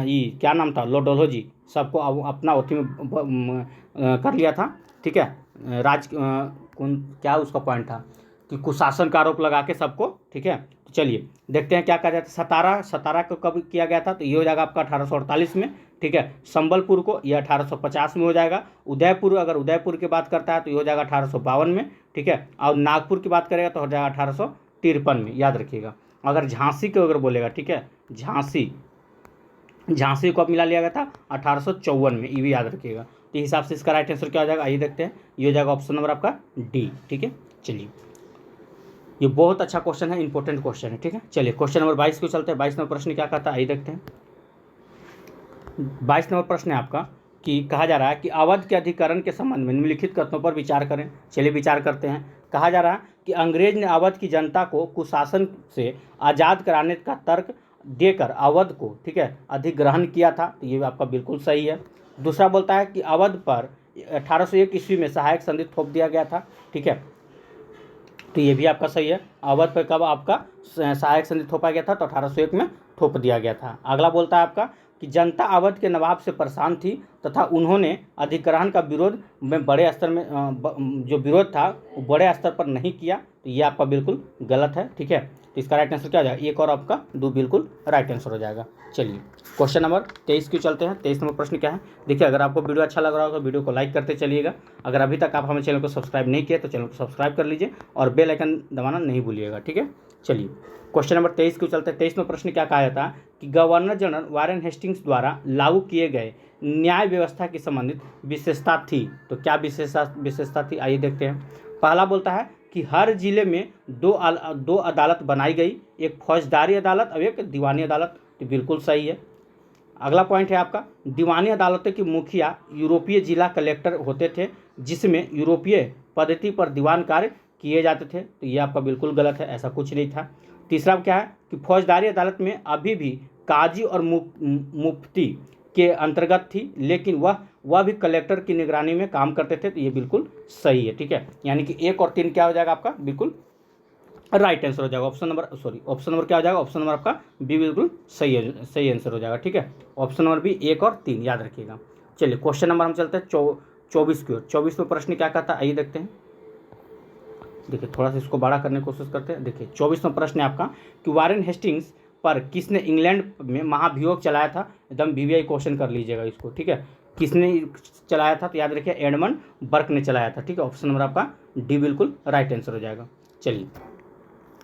ये क्या नाम था, लॉर्ड डलहौजी, सबको अपना अथी में कर लिया था, ठीक है, कौन क्या उसका पॉइंट था कि कुशासन का आरोप लगा के सबको, ठीक है। तो चलिए देखते हैं क्या कहा जाता है। सतारा को कब किया गया था, तो ये हो जाएगा आपका 1848 में, ठीक है। संबलपुर को ये 1850 में हो जाएगा। उदयपुर, अगर उदयपुर की बात करता है तो ये हो जाएगा 1852 में, ठीक है। और नागपुर की बात करेगा तो हो जाएगा 1853 में, याद रखिएगा। अगर झांसी को अगर बोलेगा, ठीक है, झांसी को अब मिला लिया गया था 1854 में, ये भी याद रखिएगा। तो हिसाब से इसका राइट आंसर क्या हो जाएगा, आइए देखते हैं। ये हो जाएगा ऑप्शन नंबर आपका डी, ठीक है। चलिए ये बहुत अच्छा क्वेश्चन है, इंपॉर्टेंट क्वेश्चन है, ठीक है। चलिए क्वेश्चन नंबर 22 को चलते हैं। 22 नंबर प्रश्न क्या कहता है, आइए देखते हैं। 22 नंबर प्रश्न है आपका कि कहा जा रहा है कि अवध के अधिकरण के संबंध में निम्नलिखित कथनों पर विचार करें। चलिए विचार करते हैं। कहा जा रहा है कि अंग्रेज ने अवध की जनता को कुशासन से आज़ाद कराने का तर्क देकर अवध को, ठीक है, अधिग्रहण किया था, तो ये आपका बिल्कुल सही है। दूसरा बोलता है कि अवध पर 1801 ईस्वी में सहायक संधि थोप दिया गया था, ठीक है, तो ये भी आपका सही है। अवध पर कब आपका सहायक संधि थोपा गया था, तो 1801 में थोप दिया गया था। अगला बोलता है आपका कि जनता अवध के नवाब से परेशान थी तथा उन्होंने अधिग्रहण का विरोध में बड़े स्तर में जो विरोध था वो बड़े स्तर पर नहीं किया, तो ये आपका बिल्कुल गलत है, ठीक है। तो इसका राइट आंसर क्या हो जाएगा, एक और आपका दो बिल्कुल राइट आंसर हो जाएगा। चलिए क्वेश्चन नंबर 23 की चलते हैं। 23 नंबर प्रश्न क्या है, देखिए अगर आपको वीडियो अच्छा लग रहा हो तो वीडियो को लाइक करते चलिएगा। अगर अभी तक आप हमें चैनल को सब्सक्राइब नहीं किया तो चैनल को सब्सक्राइब कर लीजिए और बेल आइकन दबाना नहीं भूलिएगा, ठीक है। चलिए क्वेश्चन नंबर 23 को चलते हैं। 23 में प्रश्न क्या कहा जाता है कि गवर्नर जनरल वारेन हेस्टिंग्स द्वारा लागू किए गए न्याय व्यवस्था की संबंधित विशेषता थी, तो क्या विशेषता थी, आइए देखते हैं। पहला बोलता है कि हर जिले में दो अदालत बनाई गई, एक फौजदारी अदालत और एक दीवानी अदालत, तो बिल्कुल सही है। अगला पॉइंट है आपका दीवानी अदालतों की मुखिया यूरोपीय जिला कलेक्टर होते थे, जिसमें यूरोपीय पद्धति पर दीवान कार्य किए जाते थे, तो ये आपका बिल्कुल गलत है, ऐसा कुछ नहीं था। तीसरा क्या है कि फौजदारी अदालत में अभी भी काजी और मुफ्ती के अंतर्गत थी, लेकिन वह भी कलेक्टर की निगरानी में काम करते थे, तो ये बिल्कुल सही है, ठीक है। यानी कि 1 और 3 क्या हो जाएगा आपका बिल्कुल राइट आंसर हो जाएगा। ऑप्शन नंबर क्या हो जाएगा, ऑप्शन नंबर आपका बी बिल्कुल सही आंसर हो जाएगा, ठीक है। ऑप्शन नंबर बी 1 और 3 याद रखिएगा। चलिए क्वेश्चन नंबर हम चलते हैं 24 की ओर। 24 में प्रश्न क्या कहता है, आइए देखते हैं। देखिए थोड़ा सा इसको बड़ा करने की कोशिश करते हैं। देखिए 24वां प्रश्न है आपका कि वारेन हेस्टिंग्स पर किसने इंग्लैंड में महाभियोग चलाया था, एकदम वीवीआई क्वेश्चन कर लीजिएगा इसको, ठीक है। किसने चलाया था, तो याद रखिए एडमंड बर्क ने चलाया था, ठीक है। ऑप्शन नंबर आपका डी बिल्कुल राइट आंसर हो जाएगा। चलिए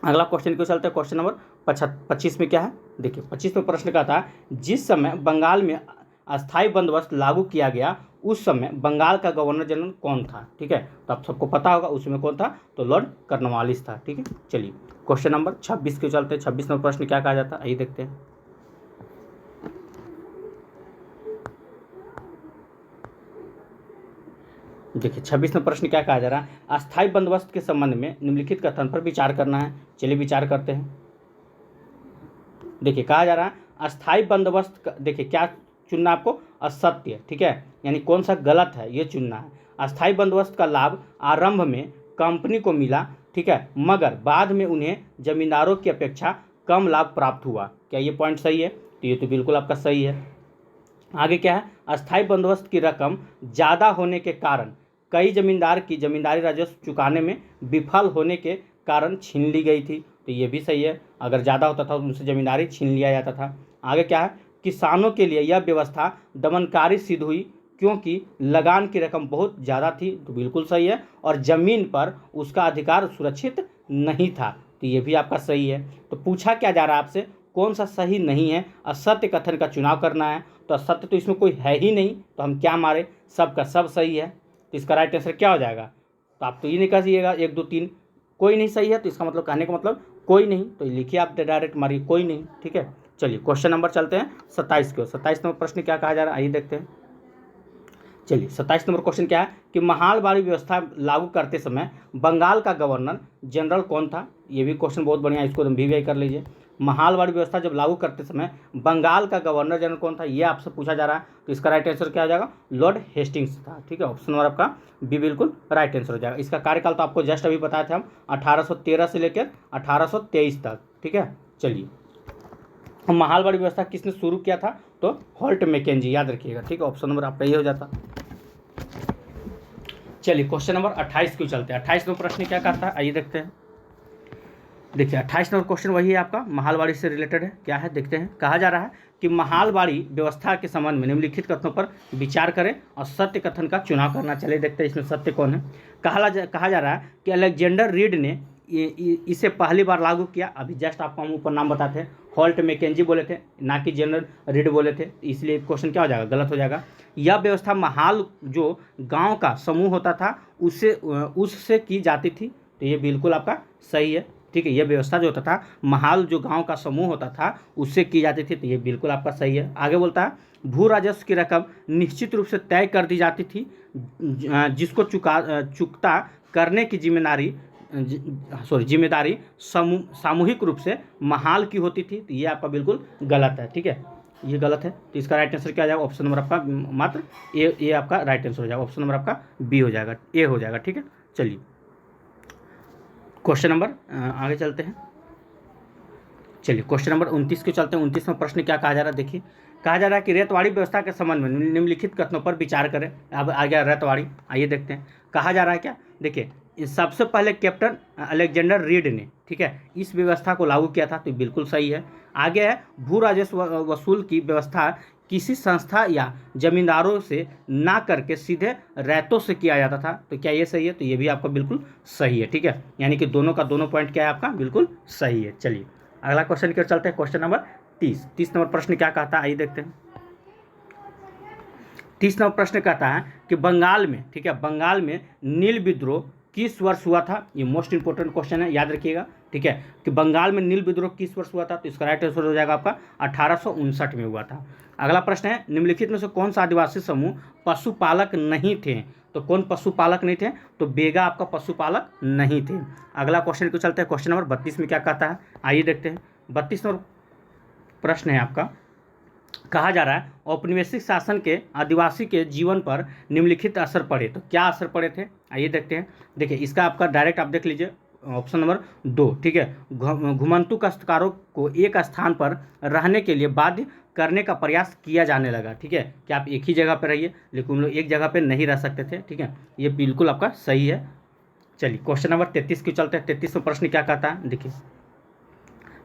अगला क्वेश्चन क्यों चलते हैं। क्वेश्चन नंबर 25 में क्या है, देखिए 25 में प्रश्न का था जिस समय बंगाल में अस्थायी बंदोबस्त लागू किया गया उस समय बंगाल का गवर्नर जनरल कौन था, ठीक है। तो आप सबको पता होगा उसमें कौन था, तो लॉर्ड कॉर्नवालिस था, ठीक है। चलिए क्वेश्चन नंबर 26 के चलते हैं। 26 नंबर प्रश्न क्या कहा जाता है, आइए देखते हैं। देखिए 26 में प्रश्न क्या कहा जा रहा है, अस्थायी बंदोबस्त के संबंध में निम्नलिखित कथन पर विचार करना है। चलिए विचार करते हैं। देखिए कहा जा रहा है अस्थायी बंदोबस्त, देखिए क्या चुनना आपको, असत्य, ठीक है, यानी कौन सा गलत है ये चुनना है। अस्थायी बंदोबस्त का लाभ आरंभ में कंपनी को मिला, ठीक है, मगर बाद में उन्हें जमींदारों की अपेक्षा कम लाभ प्राप्त हुआ, क्या ये पॉइंट सही है, तो ये तो बिल्कुल आपका सही है। आगे क्या है, अस्थायी बंदोबस्त की रकम ज़्यादा होने के कारण कई जमींदार की जमींदारी राजस्व चुकाने में विफल होने के कारण छीन ली गई थी, तो ये भी सही है। अगर ज़्यादा होता था तो उनसे जमींदारी छीन लिया जाता था। आगे क्या है, किसानों के लिए यह व्यवस्था दमनकारी सिद्ध हुई क्योंकि लगान की रकम बहुत ज़्यादा थी, तो बिल्कुल सही है। और ज़मीन पर उसका अधिकार सुरक्षित नहीं था, तो ये भी आपका सही है। तो पूछा क्या जा रहा है आपसे, कौन सा सही नहीं है, असत्य कथन का चुनाव करना है। तो असत्य तो इसमें कोई है ही नहीं, तो हम क्या मारे, सब का सब सही है। तो इसका राइट आंसर क्या हो जाएगा, तो आप तो ये नहीं कह दीजिएगा 1 2 3 कोई नहीं सही है, तो इसका मतलब कहने का मतलब कोई नहीं, तो लिखिए आप डायरेक्ट मारिए कोई नहीं, ठीक है। चलिए क्वेश्चन नंबर चलते हैं 27 के। 27 नंबर प्रश्न क्या कहा जा रहा है, आइए देखते हैं। चलिए 27 नंबर क्वेश्चन क्या है कि महालवाड़ी व्यवस्था लागू करते समय बंगाल का गवर्नर जनरल कौन था। ये भी क्वेश्चन बहुत बढ़िया है, इसको तुम वीवीआई कर लीजिए। महालवाड़ी व्यवस्था जब लागू करते समय बंगाल का गवर्नर जनरल कौन था, ये आपसे पूछा जा रहा है, तो इसका राइट आंसर क्या हो जाएगा, लॉर्ड हेस्टिंग्स था, ठीक है। ऑप्शन नंबर आपका बी बिल्कुल राइट आंसर हो जाएगा। इसका कार्यकाल तो आपको जस्ट अभी बताए थे हम, 1813 से लेकर 1823 तक, ठीक है। चलिए महालवाड़ी व्यवस्था किसने शुरू किया था, तो हॉल्ट मैकेंजी, याद रखिएगा, ठीक है। ऑप्शन नंबर आपका ये हो जाता। चलिए क्वेश्चन नंबर 28 क्यों चलते हैं। 28 में प्रश्न क्या कहता है, आइए देखते हैं। देखिए 28 नंबर क्वेश्चन वही है आपका, महालवाड़ी से रिलेटेड है। क्या है देखते हैं। कहा जा रहा है कि महालवाड़ी व्यवस्था के संबंध में निम्नलिखित कथनों पर विचार करें और सत्य कथन का चुनाव करना। चलिए देखते हैं इसमें सत्य कौन है। कहा जा रहा है कि अलेक्जेंडर रीड ने इसे पहली बार लागू किया। अभी जस्ट आपको हम ऊपर नाम बताते हैं, हॉल्ट मैकेंजी बोले थे, ना कि जनरल रीड बोले थे, इसलिए क्वेश्चन क्या हो जाएगा, गलत हो जाएगा। यह व्यवस्था महाल जो गांव का समूह होता था उससे की जाती थी, तो ये बिल्कुल आपका सही है। ठीक है, यह व्यवस्था जो होता था महाल जो गांव का समूह होता था उससे की जाती थी, तो ये बिल्कुल आपका सही है। आगे बोलता है भू राजस्व की रकम निश्चित रूप से तय कर दी जाती थी, जिसको चुकता करने की जिम्मेदारी सामूहिक रूप से महाल की होती थी, तो ये आपका बिल्कुल गलत है। ठीक है, ये गलत है, तो इसका राइट आंसर क्या हो जाएगा, ऑप्शन नंबर आपका मात्र ए आपका राइट आंसर हो जाएगा। ऑप्शन नंबर आपका बी हो जाएगा, ए हो जाएगा। ठीक है, चलिए क्वेश्चन नंबर आगे चलते हैं। चलिए क्वेश्चन नंबर 29 के चलते हैं। 29वां प्रश्न क्या कहा जा रहा है, देखिए कहा जा रहा है कि रेतवाड़ी व्यवस्था के संबंध में निम्नलिखित कथनों पर विचार करें। अब आ गया रेतवाड़ी, आइए देखते हैं। कहा जा रहा है क्या, देखिए सबसे पहले कैप्टन अलेक्जेंडर रीड ने, ठीक है, इस व्यवस्था को लागू किया था, तो बिल्कुल सही है। आगे है भू राजस्व वसूल की व्यवस्था किसी संस्था या जमींदारों से ना करके सीधे रैतों से किया जाता था, तो क्या ये सही है, तो ये भी आपका बिल्कुल सही है। ठीक है, यानी कि दोनों का दोनों पॉइंट क्या है आपका बिल्कुल सही है। चलिए अगला क्वेश्चन की ओर चलते हैं। क्वेश्चन नंबर 30 नंबर प्रश्न क्या कहता है, आइए देखते हैं। 30 नंबर प्रश्न कहता है कि बंगाल में, ठीक है, बंगाल में नील विद्रोह किस वर्ष हुआ था। ये मोस्ट इंपोर्टेंट क्वेश्चन है, याद रखिएगा। ठीक है, कि बंगाल में नील विद्रोह किस वर्ष हुआ था, तो इसका राइट आंसर हो जाएगा आपका 1859 में हुआ था। अगला प्रश्न है निम्नलिखित में से कौन सा आदिवासी समूह पशुपालक नहीं थे, तो कौन पशुपालक नहीं थे, तो बेगा आपका पशुपालक नहीं थे। अगला क्वेश्चन को चलते हैं। क्वेश्चन नंबर 32 में क्या कहता है, आइए देखते हैं। 32 नंबर प्रश्न है आपका, कहा जा रहा है औपनिवेशिक शासन के आदिवासी के जीवन पर निम्नलिखित असर पड़े, तो क्या असर पड़े थे, आइए देखते हैं। देखिए इसका आपका डायरेक्ट आप देख लीजिए, ऑप्शन नंबर 2, ठीक है, घुमंतु काश्तकारों को एक स्थान पर रहने के लिए बाध्य करने का प्रयास किया जाने लगा। ठीक है, कि आप एक ही जगह पर रहिए, लेकिन उन लोग एक जगह पर नहीं रह सकते थे। ठीक है, ये बिल्कुल आपका सही है। चलिए क्वेश्चन नंबर 33 की चलते हैं। 33वां प्रश्न क्या कहता है, देखिए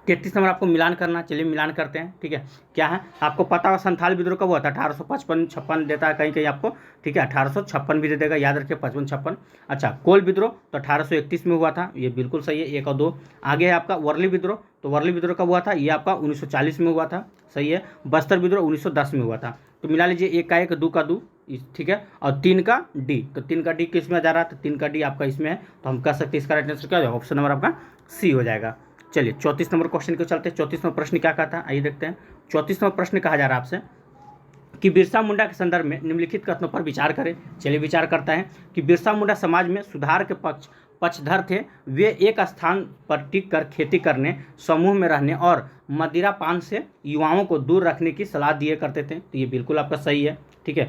33 नंबर आपको मिलान करना। चलिए मिलान करते हैं। ठीक है, क्या है आपको पता होगा संथाल विद्रोह कब हुआ था, 1855-56 देता है कहीं कहीं आपको। ठीक है, 1856 भी दे देगा, याद रखिए 55-56। अच्छा, कोल विद्रोह तो 1831 में हुआ था, ये बिल्कुल सही है, 1 और 2। आगे है आपका वर्ली विद्रोह, तो वर्ली विद्रोह कब हुआ था, ये आपका 1940 में हुआ था, सही है। बस्तर विद्रोह 1910 में हुआ था। तो मिला लीजिए 1 का 1, 2 का 2, ठीक है, और 3 का डी, तो 3 का डी किस में जा रहा है, तो 3 का डी आपका इसमें है, तो हम कह सकते हैं इसका राइट आंसर क्या हो जाएगा, ऑप्शन नंबर आपका सी हो जाएगा। चलिए 34 नंबर क्वेश्चन को चलते हैं। 34 नंबर प्रश्न क्या कहता है, आइए देखते हैं। 34 नंबर प्रश्न कहा जा रहा है आपसे कि बिरसा मुंडा के संदर्भ में निम्नलिखित कथनों पर विचार करें। चलिए विचार करता है कि बिरसा मुंडा समाज में सुधार के पक्षधर थे। वे एक स्थान पर टिक कर खेती करने, समूह में रहने और मदिरा पान से युवाओं को दूर रखने की सलाह दिए करते थे, तो ये बिल्कुल आपका सही है। ठीक है,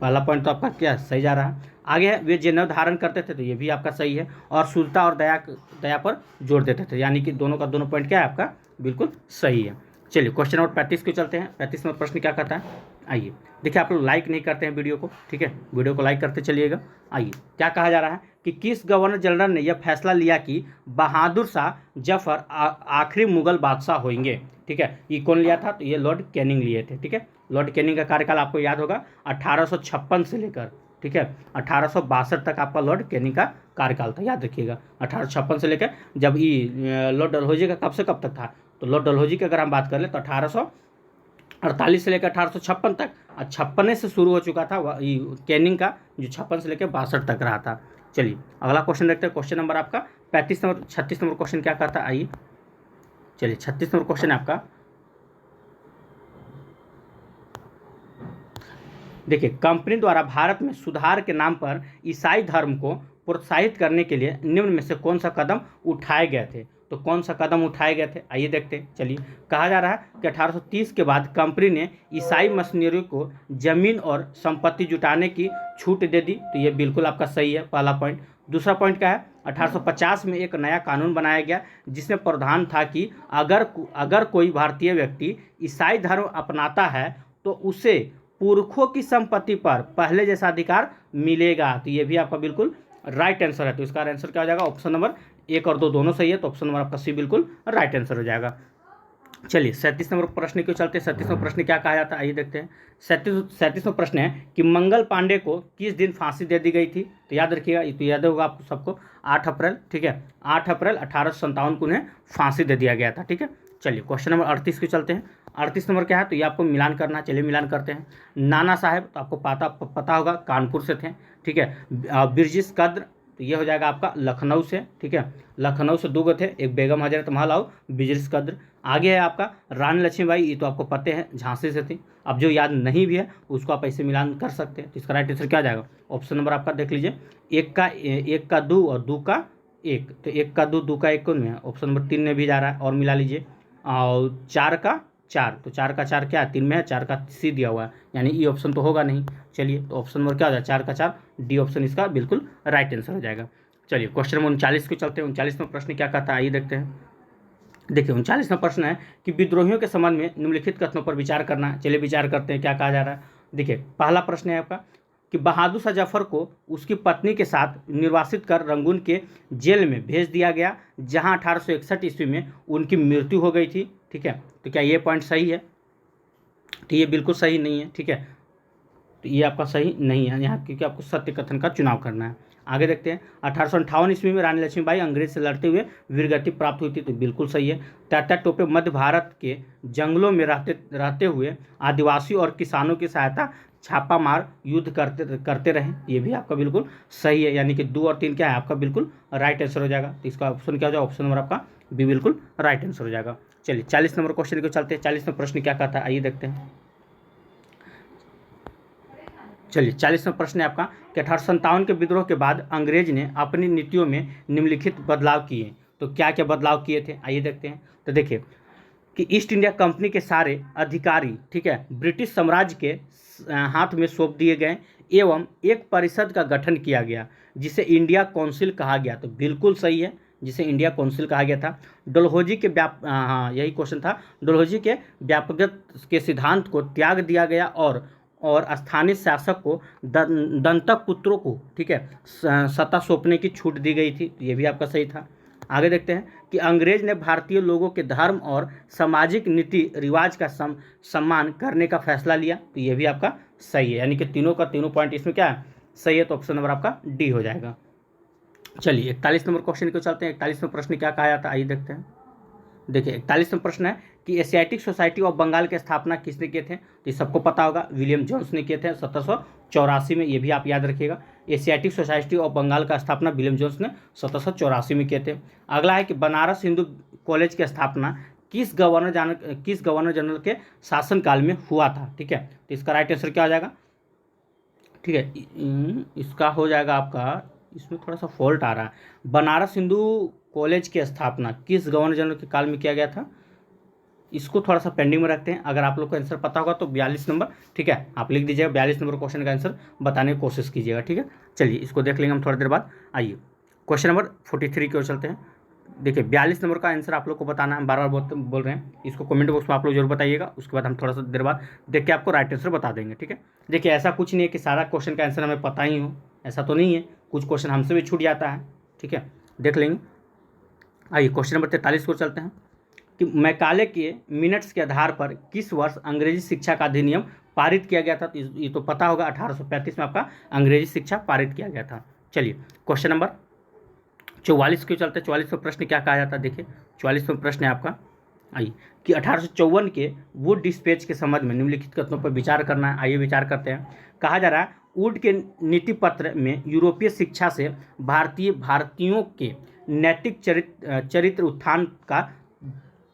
पहला पॉइंट तो आपका क्या सही जा रहा है। आगे है वे जनेऊ धारण करते थे, तो ये भी आपका सही है, और शुद्धता और दया पर जोर देते थे, यानी कि दोनों का दोनों पॉइंट क्या है आपका बिल्कुल सही है। चलिए क्वेश्चन नंबर 35 को चलते हैं। 35 नंबर प्रश्न क्या कहता है, आइए देखिए। आप लोग लाइक नहीं करते हैं वीडियो को, ठीक है, वीडियो को लाइक करते चलिएगा। आइए क्या कहा जा रहा है कि किस गवर्नर जनरल ने यह फैसला लिया कि बहादुर शाह जफर आखिरी मुगल बादशाह होंगे। ठीक है, ये कौन लिया था, तो ये लॉर्ड कैनिंग लिए थे। ठीक है, लॉर्ड कैनिंग का कार्यकाल आपको याद होगा 1856 से लेकर, ठीक है, 1862 तक आपका लॉर्ड कैनिंग का कार्यकाल था, याद रखिएगा। 1856 से लेकर जब ये लॉर्ड डलहौजी का कब से कब तक था, तो लॉर्ड डलहौजी की अगर हम बात कर ले तो 1848 से लेकर 1856 तक, 56 से शुरू हो चुका था कैनिंग का, जो 56 से लेकर 62 तक रहा था। चलिए अगला क्वेश्चन देखते हैं। क्वेश्चन नंबर आपका 36 नंबर क्वेश्चन क्या कहता है, आइए। चलिए 36 नंबर क्वेश्चन है आपका, देखिए कंपनी द्वारा भारत में सुधार के नाम पर ईसाई धर्म को प्रोत्साहित करने के लिए निम्न में से कौन सा कदम उठाए गए थे, तो कौन सा कदम उठाए गए थे, आइए देखते हैं। चलिए कहा जा रहा है कि 1830 के बाद कंपनी ने ईसाई मिशनरियों को जमीन और संपत्ति जुटाने की छूट दे दी, तो ये बिल्कुल आपका सही है, पहला पॉइंट। दूसरा पॉइंट क्या है, 1850 में एक नया कानून बनाया गया जिसमें प्रावधान था कि अगर कोई भारतीय व्यक्ति ईसाई धर्म अपनाता है तो उसे पुरखों की संपत्ति पर पहले जैसा अधिकार मिलेगा, तो ये भी आपका बिल्कुल राइट आंसर है। तो इसका आंसर क्या हो जाएगा, ऑप्शन नंबर 1 और 2 दोनों सही है, तो ऑप्शन नंबर आपका सी बिल्कुल राइट आंसर हो जाएगा। चलिए 37 नंबर प्रश्न क्यों चलते हैं। 37वां प्रश्न क्या कहा जाता है, आइए देखते हैं। 37वां प्रश्न है कि मंगल पांडे को किस दिन फांसी दे दी गई थी। तो याद रखिएगा, ये तो याद होगा आपको सबको, 8 अप्रैल, ठीक है, 8 अप्रैल 1857 को उन्हें फांसी दे दिया गया था, ठीक है। चलिए क्वेश्चन नंबर 38 को चलते हैं। 38 नंबर क्या है, तो ये आपको मिलान करना है। चलिए मिलान करते हैं। नाना साहेब, तो आपको पता होगा कानपुर से थे, ठीक है। बिरजिस कद्र, तो ये हो जाएगा आपका लखनऊ से, ठीक है। लखनऊ से 2 गो थे, एक बेगम हजरत महल और बिरजिस कद्र। आगे है आपका रानी लक्ष्मीबाई, ये तो आपको पते हैं, झांसी से थी। अब जो याद नहीं भी है उसको आप ऐसे मिलान कर सकते हैं। तो इसका राइट आंसर क्या आ जाएगा, ऑप्शन नंबर आपका देख लीजिए, 1 का 2 और 2 का 1, तो 1 का 2 2 का 1 कौन में है, ऑप्शन नंबर 3 में भी जा रहा है, और मिला लीजिए। और 4 का 4, तो 4 का 4 क्या है, 3 में है, 4 का सी दिया हुआ है, यानी ई ऑप्शन तो होगा नहीं। चलिए तो ऑप्शन नंबर क्या हो जाएगा, 4 का 4, डी ऑप्शन इसका बिल्कुल राइट आंसर हो जाएगा। चलिए क्वेश्चन नंबर 39 को चलते हैं। 39वां प्रश्न क्या कहता है, आइए देखते हैं। देखिए 39वां प्रश्न है कि विद्रोहियों के संबंध में निम्नलिखित कथनों पर विचार करना। चलिए विचार करते हैं क्या कहा जा रहा है। देखिए पहला प्रश्न है आपका कि बहादुर शाह जफर को उसकी पत्नी के साथ निर्वासित कर रंगून के जेल में भेज दिया गया, जहां 1861 ईस्वी में उनकी मृत्यु हो गई थी, ठीक है। तो क्या ये पॉइंट सही है, तो ये बिल्कुल सही नहीं है, ठीक है। तो ये आपका सही नहीं है यहाँ, क्योंकि आपको सत्य कथन का चुनाव करना है। आगे देखते हैं। 1858 ईस्वी में रानी लक्ष्मीबाई अंग्रेज से लड़ते हुए वीरगति प्राप्त हुई थी, तो बिल्कुल सही है। तात्या टोपे मध्य भारत के जंगलों में रहते हुए आदिवासी और किसानों की सहायता छापा मार युद्ध करते रहे, ये भी आपका बिल्कुल सही है। यानी कि 2 और 3 क्या है आपका बिल्कुल राइट आंसर हो जाएगा। तो इसका ऑप्शन क्या हो जाएगा, ऑप्शन नंबर आपका बी बिल्कुल राइट आंसर हो जाएगा। चलिए 40 नंबर क्वेश्चन को चलते हैं। 40वां प्रश्न क्या कहता है, आइए देखते हैं। चलिए 40वां प्रश्न है आपका कि 1857 के विद्रोह के बाद अंग्रेज ने अपनी नीतियों में निम्नलिखित बदलाव किए। तो क्या क्या बदलाव किए थे, आइए देखते हैं। तो देखिए कि ईस्ट इंडिया कंपनी के सारे अधिकारी, ठीक है, ब्रिटिश साम्राज्य के हाथ में सौंप दिए गए, एवं एक परिषद का गठन किया गया जिसे इंडिया काउंसिल कहा गया। तो बिल्कुल सही है, जिसे इंडिया काउंसिल कहा गया था। डलहौजी के हाँ यही क्वेश्चन था। डलहौजी के व्यापकता के सिद्धांत को त्याग दिया गया और स्थानीय शासक को दंतक पुत्रों को, ठीक है, सत्ता सौंपने की छूट दी गई थी, ये भी आपका सही था। आगे देखते हैं कि अंग्रेज ने भारतीय लोगों के धर्म और सामाजिक नीति रिवाज का सम्मान करने का फैसला लिया, तो ये भी आपका सही है। यानी कि तीनों का तीनों पॉइंट इसमें क्या है, सही है, तो ऑप्शन नंबर आपका डी हो जाएगा। चलिए 41 नंबर क्वेश्चन को चलते हैं। 41वां प्रश्न क्या कहा जाता है, आइए देखते हैं। देखिए 41वां प्रश्न है कि एशियाटिक सोसाइटी ऑफ बंगाल की स्थापना किसने किए थे। तो ये सबको पता होगा, विलियम जोन्स ने किए थे 1784 में, ये भी आप याद रखिएगा। एशियाटिक सोसाइटी ऑफ बंगाल का स्थापना विलियम जोन्स ने 1784 में किए थे। अगला है कि बनारस हिंदू कॉलेज की स्थापना किस गवर्नर जनरल के शासनकाल में हुआ था, ठीक है। तो इसका राइट आंसर क्या हो जाएगा, ठीक है, इसका हो जाएगा आपका, इसमें थोड़ा सा फॉल्ट आ रहा है। बनारस हिंदू कॉलेज की स्थापना किस गवर्नर जनरल के काल में किया गया था, इसको थोड़ा सा पेंडिंग में रखते हैं। अगर आप लोग को आंसर पता होगा तो 42 नंबर, ठीक है, आप लिख दीजिएगा 42 नंबर क्वेश्चन का आंसर बताने की कोशिश कीजिएगा, ठीक है। चलिए इसको देख लेंगे हम थोड़ी देर बाद। आइए क्वेश्चन नंबर 43 की ओर चलते हैं। देखिए 42 नंबर का आंसर आप लोग को बताना है, बार बार बोल रहे हैं, इसको कमेंट बॉक्स में आप लोग जरूर बताइएगा। उसके बाद हम थोड़ा सा देर बाद देख के आपको राइट आंसर बता देंगे, ठीक है। देखिए ऐसा कुछ नहीं है कि सारा क्वेश्चन का आंसर हमें पता ही हो, ऐसा तो नहीं है, कुछ क्वेश्चन हमसे भी छूट जाता है, ठीक है, देख लेंगे। आइए क्वेश्चन नंबर 43 को चलते हैं कि मैकाले के मिनट्स के आधार पर किस वर्ष अंग्रेजी शिक्षा का अधिनियम पारित किया गया था। तो ये तो पता होगा, 1835 में आपका अंग्रेजी शिक्षा पारित किया गया था। चलिए क्वेश्चन नंबर 44 के चलते। 44वां प्रश्न क्या कहा जाता है, देखिए 44वां प्रश्न है आपका, आइए, कि 1854 के वुड डिस्पैच के संबंध में निम्नलिखित कथनों पर विचार करना है। आइए विचार करते हैं। कहा जा रहा है वुड के नीति पत्र में यूरोपीय शिक्षा से भारतीयों के नैतिक चरित्र उत्थान का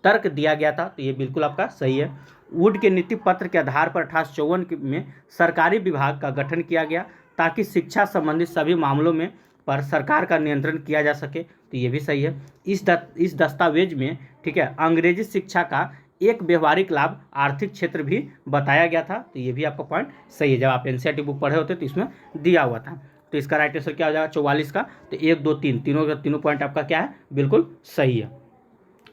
तर्क दिया गया था, तो ये बिल्कुल आपका सही है। वुड के नीति पत्र के आधार पर 1854 में सरकारी विभाग का गठन किया गया ताकि शिक्षा संबंधित सभी मामलों में पर सरकार का नियंत्रण किया जा सके, तो ये भी सही है। इस दस्तावेज में, ठीक है, अंग्रेजी शिक्षा का एक व्यवहारिक लाभ आर्थिक क्षेत्र भी बताया गया था, तो ये भी आपका पॉइंट सही है। जब आप एनसीईआरटी बुक पढ़े होते तो इसमें दिया हुआ था। तो इसका राइट आंसर क्या हो जाएगा 44 का, तो 1 2 3 तीनों का तीनों पॉइंट आपका क्या है, बिल्कुल सही है।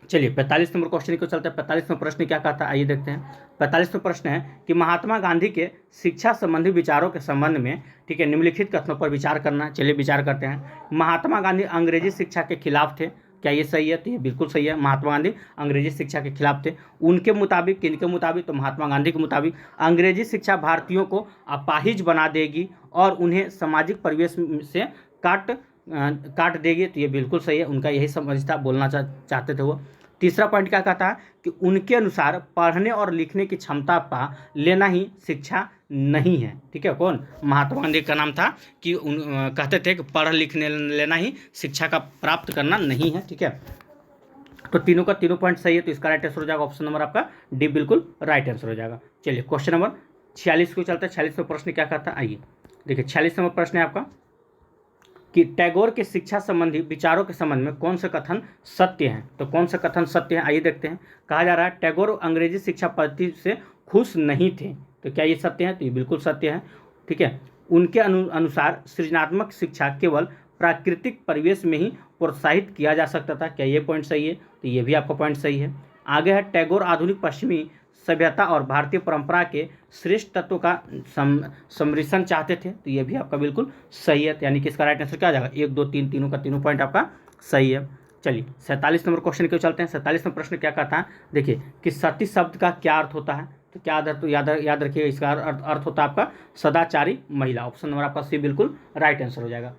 चलिए 45 नंबर क्वेश्चन को चलते हैं। 45वां प्रश्न क्या कहता है, आइए देखते हैं। 45वां प्रश्न है कि महात्मा गांधी के शिक्षा संबंधी विचारों के संबंध में, ठीक है, निम्नलिखित कथनों पर विचार करना। चलिए विचार करते हैं। महात्मा गांधी अंग्रेजी शिक्षा के खिलाफ थे, क्या ये सही है? तो ये बिल्कुल सही है, महात्मा गांधी अंग्रेजी शिक्षा के खिलाफ थे। उनके मुताबिक, किनके मुताबिक? तो महात्मा गांधी के मुताबिक अंग्रेजी शिक्षा भारतीयों को अपाहिज बना देगी और उन्हें सामाजिक परिवेश से काट देगी। तो ये बिल्कुल सही है, उनका यही समझ था, बोलना चाहते थे वो। तीसरा पॉइंट क्या कहता है कि उनके अनुसार पढ़ने और लिखने की क्षमता पा लेना ही शिक्षा नहीं है। ठीक है, कौन? महात्मा गांधी का नाम था कि कहते थे कि पढ़ लिखने लेना ही शिक्षा का प्राप्त करना नहीं है। ठीक है, तो तीनों का तीनों पॉइंट सही है, तो इसका राइट आंसर हो जाएगा ऑप्शन नंबर आपका डी, बिल्कुल राइट आंसर हो जाएगा। चलिए क्वेश्चन नंबर 46 को चलते हैं। 46वां प्रश्न क्या कहता है, आइए देखिए। 46 नंबर प्रश्न है आपका कि टैगोर के शिक्षा संबंधी विचारों के संबंध में कौन से कथन सत्य हैं? तो कौन से कथन सत्य हैं, आइए देखते हैं। कहा जा रहा है टैगोर अंग्रेजी शिक्षा पद्धति से खुश नहीं थे, तो क्या ये सत्य है? तो ये बिल्कुल सत्य है। ठीक है, उनके अनुसार सृजनात्मक शिक्षा केवल प्राकृतिक परिवेश में ही प्रोत्साहित किया जा सकता था, क्या ये पॉइंट सही है? तो ये भी आपका पॉइंट सही है। आगे है टैगोर आधुनिक पश्चिमी सभ्यता और भारतीय परंपरा के श्रेष्ठ तत्वों का सम्मिश्रण चाहते थे, तो ये भी आपका बिल्कुल सही है। यानी कि इसका राइट आंसर क्या आ जाएगा? 1 2 3, तीनों का तीनों पॉइंट आपका सही है। चलिए 47 नंबर क्वेश्चन के चलते हैं। 47वां प्रश्न क्या कहता है, देखिए कि सती शब्द का क्या अर्थ होता है? तो क्या अर्थ? तो याद रखिए, इसका अर्थ होता है आपका सदाचारी महिला। ऑप्शन नंबर आपका सी बिल्कुल राइट आंसर हो जाएगा।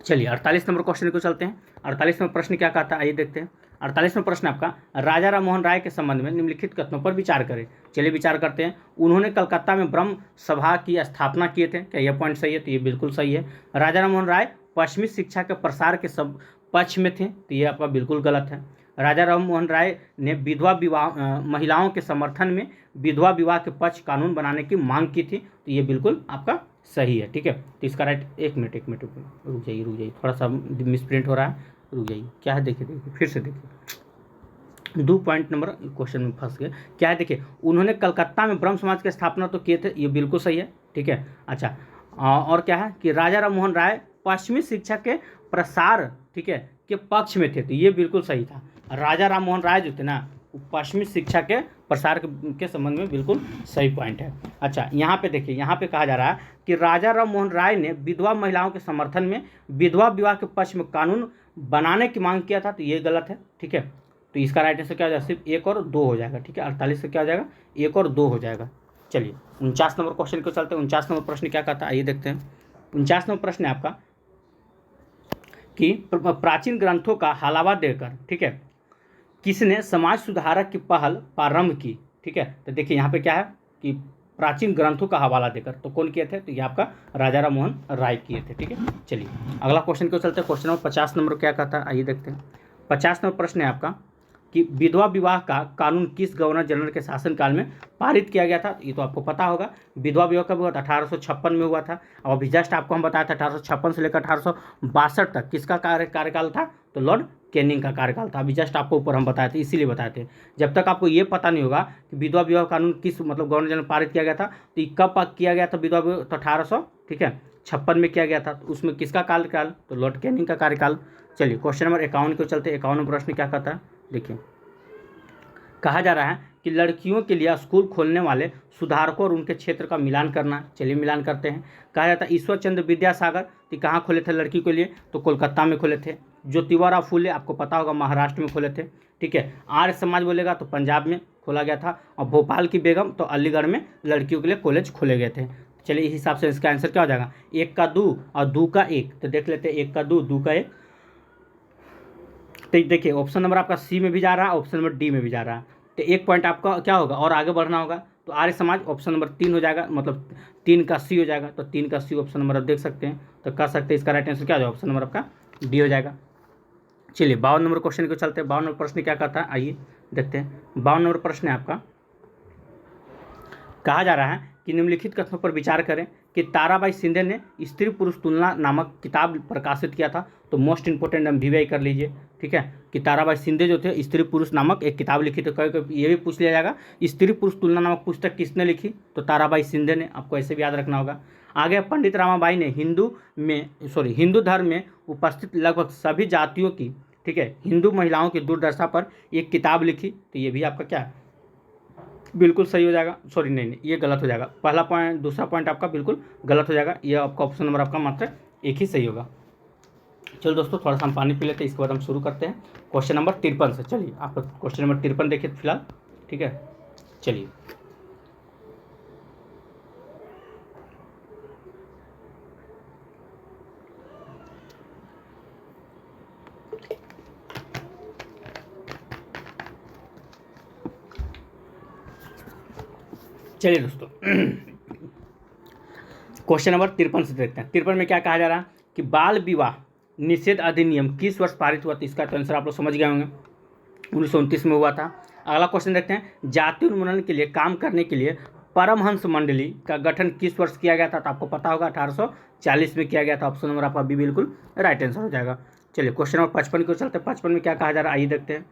चलिए 48 नंबर क्वेश्चन को चलते हैं। 48वां प्रश्न क्या कहता है, आइए देखते हैं। 48वां प्रश्न आपका राजा राम मोहन राय के संबंध में निम्नलिखित कथनों पर विचार करें। चलिए विचार करते हैं। उन्होंने कलकत्ता में ब्रह्म सभा की स्थापना किए थे, क्या यह पॉइंट सही है? तो ये बिल्कुल सही है। राजा राम मोहन राय पश्चिमी शिक्षा के प्रसार के सब पक्ष में थे, तो ये आपका बिल्कुल गलत है। राजा राम मोहन राय ने विधवा विवाह महिलाओं के समर्थन में विधवा विवाह के पक्ष कानून बनाने की मांग की थी, तो ये बिल्कुल आपका सही है। ठीक है, तो इसका राइट, एक मिनट रुक जाइए, थोड़ा सा मिसप्रिंट हो रहा है, रुक जाइए। क्या है देखिए फिर से देखिए, 2 पॉइंट नंबर क्वेश्चन में फंस गए। क्या है देखिए, उन्होंने कलकत्ता में ब्रह्म समाज की स्थापना तो किए थे, ये बिल्कुल सही है। ठीक है, अच्छा, और क्या है कि राजा राम मोहन राय पश्चिमी शिक्षा के प्रसार, ठीक है, के पक्ष में थे, तो ये बिल्कुल सही था। राजा राम मोहन राय जो थे ना, पश्चिमी शिक्षा के प्रसार के संबंध में बिल्कुल सही पॉइंट है। अच्छा, यहाँ पे देखिए, यहाँ पे कहा जा रहा है कि राजा राम मोहन राय ने विधवा महिलाओं के समर्थन में विधवा विवाह के पक्ष में कानून बनाने की मांग किया था, तो ये गलत है। ठीक है, तो इसका राइट आंसर क्या हो जाएगा? सिर्फ 1 और 2 हो जाएगा। ठीक है, 48 से क्या हो जाएगा? 1 और 2 हो जाएगा। चलिए 49 नंबर क्वेश्चन को चलते हैं। 49 नंबर प्रश्न क्या कहता है, आइए देखते हैं। 49 नंबर प्रश्न है आपका कि प्राचीन ग्रंथों का हवाला देकर, ठीक है, किसने समाज सुधारक की पहल प्रारंभ की? ठीक है, तो देखिए यहाँ पे क्या है कि प्राचीन ग्रंथों का हवाला देकर, तो कौन किए थे? तो ये आपका राजा राम मोहन राय किए थे। ठीक है, चलिए अगला क्वेश्चन को चलते हैं। क्वेश्चन नंबर 50 नंबर क्या कहता है, आइए देखते हैं। 50 नंबर प्रश्न है आपका कि विधवा विवाह का कानून किस गवर्नर जनरल के शासनकाल में पारित किया गया था? ये तो आपको पता होगा। विधवा विवाह कब हुआ था? 1856 में हुआ था। और अभी जस्ट आपको हम बताया था 1856 से लेकर 1862 तक किसका कार्यकाल था? तो लॉर्ड कैनिंग का कार्यकाल था। अभी जस्ट आपको ऊपर हम बताए थे, इसीलिए बताए थे। जब तक आपको ये पता नहीं होगा कि विधवा विवाह कानून किस गवर्नर जनरल पारित किया गया था, तो ये कब किया गया था विधवा विवाह? तो 1856 में किया गया था। तो उसमें किसका कार्यकाल? तो लॉर्ड कैनिंग का कार्यकाल। चलिए क्वेश्चन नंबर 51 को चलते। 51 प्रश्न क्या कहता है, देखिए। कहा जा रहा है कि लड़कियों के लिए स्कूल खोलने वाले सुधारकों और उनके क्षेत्र का मिलान करना। चलिए मिलान करते हैं। कहा जाता है ईश्वर चंद्र विद्यासागर, तो कहाँ खोले थे लड़की के लिए? तो कोलकाता में खोले थे। ज्योतिबा फुले आपको पता होगा महाराष्ट्र में खोले थे। ठीक है, आर्य समाज बोलेगा तो पंजाब में खोला गया था। और भोपाल की बेगम तो अलीगढ़ में लड़कियों के लिए कॉलेज खोले गए थे। चलिए इस हिसाब से इसका आंसर क्या हो जाएगा? 1 का 2 और 2 का 1। तो देख लेते हैं, 1 का 2, 2 का 1। तो देखिए ऑप्शन नंबर आपका सी में भी जा रहा है, ऑप्शन नंबर डी में भी जा रहा है। तो 1 पॉइंट आपका क्या होगा और आगे बढ़ना होगा। तो आर्य समाज ऑप्शन नंबर 3 हो जाएगा, मतलब 3 का सी हो जाएगा। तो 3 का सी ऑप्शन नंबर आप देख सकते हैं। तो कर सकते हैं इसका राइट आंसर क्या हो जाएगा? ऑप्शन नंबर आपका डी हो जाएगा। चलिए 52 नंबर क्वेश्चन को चलते हैं। 52 नंबर प्रश्न क्या कहता है, आइए देखते हैं। 52 नंबर प्रश्न है आपका, कहा जा रहा है कि निम्नलिखित कथनों पर विचार करें कि ताराबाई शिंदे ने स्त्री पुरुष तुलना नामक किताब प्रकाशित किया था। तो मोस्ट इंपोर्टेंट हम वीवीआई कर लीजिए। ठीक है, कि ताराबाई शिंदे जो थे स्त्री पुरुष नामक एक किताब लिखी। तो कभी ये भी पूछ लिया जाएगा स्त्री पुरुष तुलना नामक पुस्तक किसने लिखी? तो ताराबाई शिंदे ने, आपको ऐसे भी याद रखना होगा। आगे पंडित रामाबाई ने हिंदू धर्म में उपस्थित लगभग सभी जातियों की ठीक है, हिंदू महिलाओं की दुर्दशा पर एक किताब लिखी, तो ये भी आपका क्या है, बिल्कुल सही हो जाएगा। सॉरी नहीं, ये गलत हो जाएगा, पहला पॉइंट, दूसरा पॉइंट आपका बिल्कुल गलत हो जाएगा, ये आपका ऑप्शन नंबर आपका मात्र एक ही सही होगा। चलो दोस्तों, थोड़ा सा हम पानी पी लेते हैं, इसके बाद हम शुरू करते हैं क्वेश्चन नंबर 53 से। चलिए आप क्वेश्चन नंबर 53 देखिए फिलहाल, ठीक है। चलिए चलिए दोस्तों, क्वेश्चन नंबर 53 से देखते हैं। 53 में क्या कहा जा रहा है कि बाल विवाह निषेध अधिनियम किस वर्ष पारित हुआ? तो इसका तो आंसर आप लोग समझ गए होंगे, 1929 में हुआ था। अगला क्वेश्चन देखते हैं, जाति उन्मूलन के लिए काम करने के लिए परमहंस मंडली का गठन किस वर्ष किया गया था? तो आपको पता होगा 1840 में किया गया था। ऑप्शन नंबर आपका बी बिल्कुल राइट आंसर हो जाएगा। चलिए क्वेश्चन नंबर 55 को चलते हैं। 55 में क्या कहा जा रहा है, आइए देखते हैं।